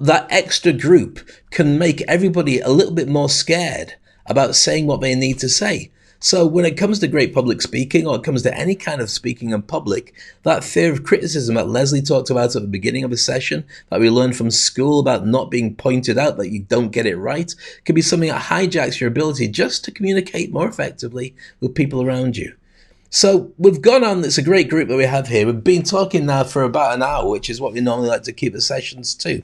extra group can make everybody a little bit more scared about saying what they need to say. So when it comes to great public speaking, or it comes to any kind of speaking in public, that fear of criticism that Leslie talked about at the beginning of the session, that we learned from school about not being pointed out that you don't get it right, could be something that hijacks your ability just to communicate more effectively with people around you. So we've gone on, it's a great group that we have here. We've been talking now for about an hour, which is what we normally like to keep the sessions to.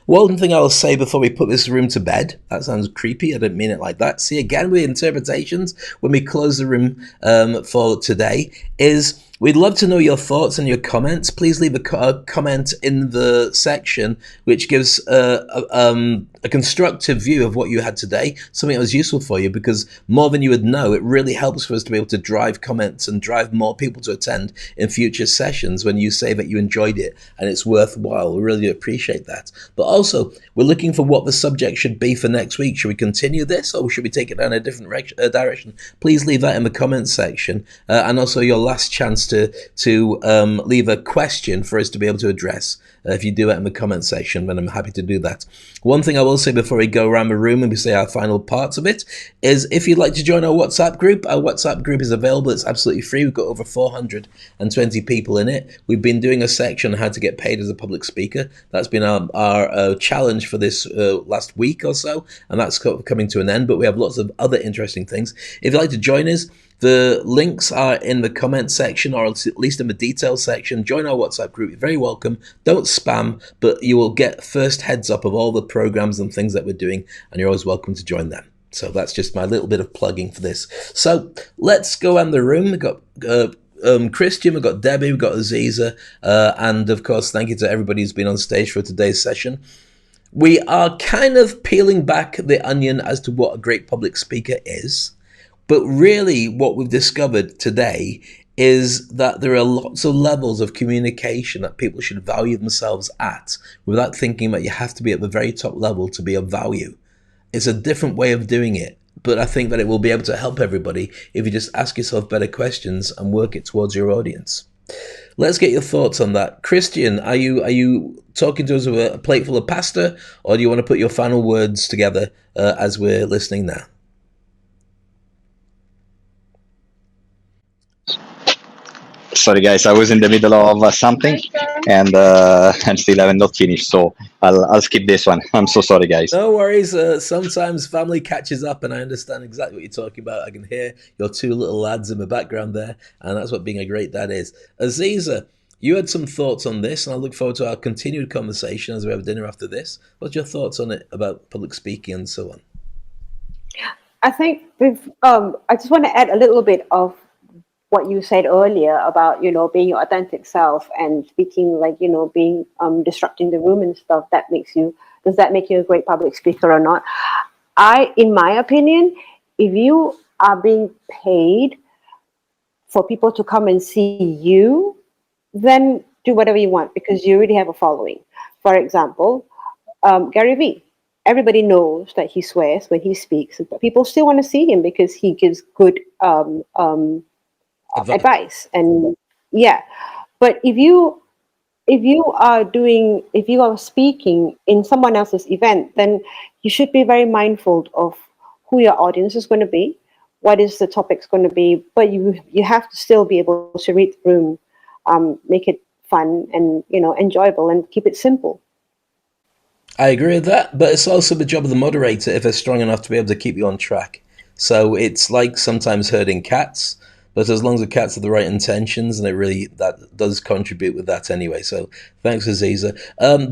One thing I'll say before we put this room to bed, that sounds creepy, I didn't mean it like that. See, again, with interpretations, when we close the room for today, is we'd love to know your thoughts and your comments. Please leave a comment in the section which gives a constructive view of what you had today, something that was useful for you, because more than you would know, it really helps for us to be able to drive comments and drive more people to attend in future sessions when you say that you enjoyed it and it's worthwhile. We really appreciate that. But also, we're looking for what the subject should be for next week. Should we continue this, or should we take it down a different direction? Please leave that in the comments section, and also your last chance to leave a question for us to be able to address. If you do it in the comment section, then I'm happy to do that. One thing I will say before we go around the room and we say our final parts of it is, if you'd like to join our WhatsApp group is available. It's absolutely free. We've got over 420 people in it. We've been doing a section on how to get paid as a public speaker. That's been our challenge for this last week or so, and that's coming to an end, but we have lots of other interesting things. If you'd like to join us, the links are in the comment section, or at least in the details section. Join our WhatsApp group. You're very welcome. Don't spam, but you will get first heads up of all the programs and things that we're doing, and you're always welcome to join them. So that's just my little bit of plugging for this. So let's go around the room. We've got Christian, we've got Debbie, we've got Aziza, and of course, thank you to everybody who's been on stage for today's session. We are kind of peeling back the onion as to what a great public speaker is. But really, what we've discovered today is that there are lots of levels of communication that people should value themselves at, without thinking that you have to be at the very top level to be of value. It's a different way of doing it, but I think that it will be able to help everybody if you just ask yourself better questions and work it towards your audience. Let's get your thoughts on that. Christian, are you talking to us with a plate full of pasta, or do you want to put your final words together as we're listening now? Sorry, guys, I was in the middle of something, and still haven't not finished. So I'll skip this one. I'm so sorry, guys. No worries. Sometimes family catches up, and I understand exactly what you're talking about. I can hear your two little lads in the background there, and that's what being a great dad is. Aziza, you had some thoughts on this, and I look forward to our continued conversation as we have dinner after this. What's your thoughts on it, about public speaking and so on? I think I just want to add a little bit of what you said earlier about, being your authentic self and speaking, like, being disrupting the room and stuff. Does that make you a great public speaker or not? In my opinion, if you are being paid for people to come and see you, then do whatever you want, because you already have a following. For example, Gary Vee. Everybody knows that he swears when he speaks, but people still want to see him because he gives good advice. And yeah, but if you are speaking in someone else's event, then you should be very mindful of who your audience is going to be, what is the topic's going to be, but you have to still be able to read the room, make it fun and enjoyable, and keep it simple. I agree with that, but it's also the job of the moderator, if they're strong enough, to be able to keep you on track. So it's like sometimes herding cats, but as long as the cats have the right intentions, and that does contribute with that anyway. So thanks, Aziza.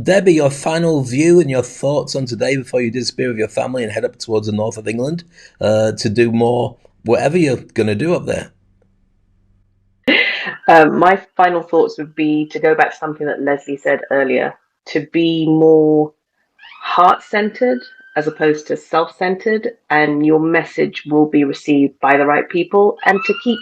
Debbie, your final view and your thoughts on today before you disappear with your family and head up towards the north of England to do more, whatever you're going to do up there. My final thoughts would be to go back to something that Leslie said earlier, to be more heart-centered as opposed to self-centered, and your message will be received by the right people. And to keep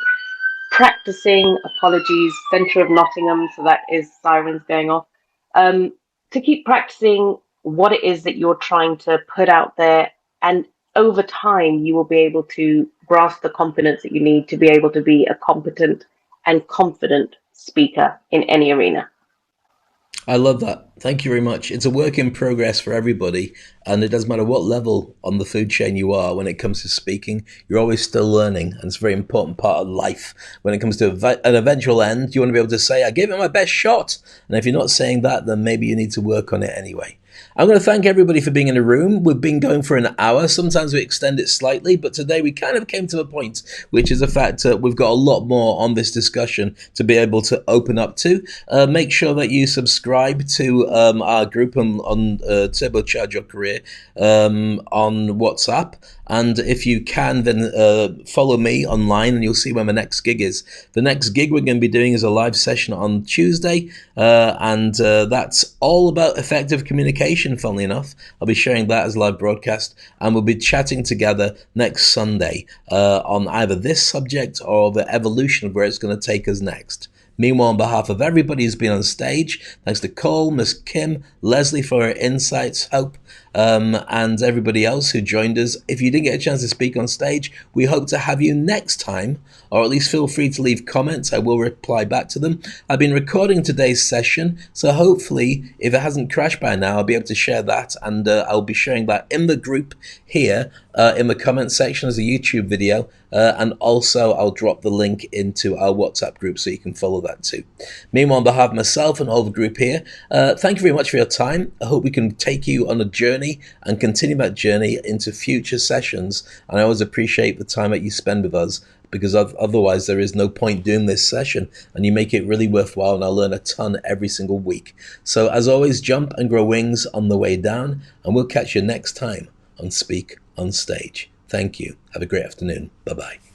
practicing, apologies, Centre of Nottingham, so that is sirens going off, to keep practicing what it is that you're trying to put out there. And over time, you will be able to grasp the confidence that you need to be able to be a competent and confident speaker in any arena. I love that. Thank you very much. It's a work in progress for everybody, and it doesn't matter what level on the food chain you are when it comes to speaking, you're always still learning, and it's a very important part of life. When it comes to an eventual end, you want to be able to say, I gave it my best shot. And if you're not saying that, then maybe you need to work on it anyway. I'm going to thank everybody for being in the room. We've been going for an hour. Sometimes we extend it slightly, but today we kind of came to a point, which is the fact that we've got a lot more on this discussion to be able to open up to. Make sure that you subscribe to our group on Turbocharge Your Career on WhatsApp. And if you can, then follow me online and you'll see where my next gig is. The next gig we're going to be doing is a live session on Tuesday. And that's all about effective communication, funnily enough. I'll be sharing that as a live broadcast. And we'll be chatting together next Sunday on either this subject or the evolution of where it's going to take us next. Meanwhile, on behalf of everybody who's been on stage, thanks to Cole, Miss Kim, Leslie for her insights, Hope, and everybody else who joined us. If you didn't get a chance to speak on stage, we hope to have you next time, or at least feel free to leave comments. I will reply back to them. I've been recording today's session, so hopefully, if it hasn't crashed by now, I'll be able to share that, and I'll be sharing that in the group here in the comment section as a YouTube video, and also I'll drop the link into our WhatsApp group so you can follow that too. Meanwhile, on behalf of myself and all the group here, thank you very much for your time. I hope we can take you on a journey and continue that journey into future sessions, and I always appreciate the time that you spend with us, because otherwise there is no point doing this session, and you make it really worthwhile, and I'll learn a ton every single week. So as always, jump and grow wings on the way down, and we'll catch you next time on Speak on Stage. Thank you. Have a great afternoon. Bye-bye.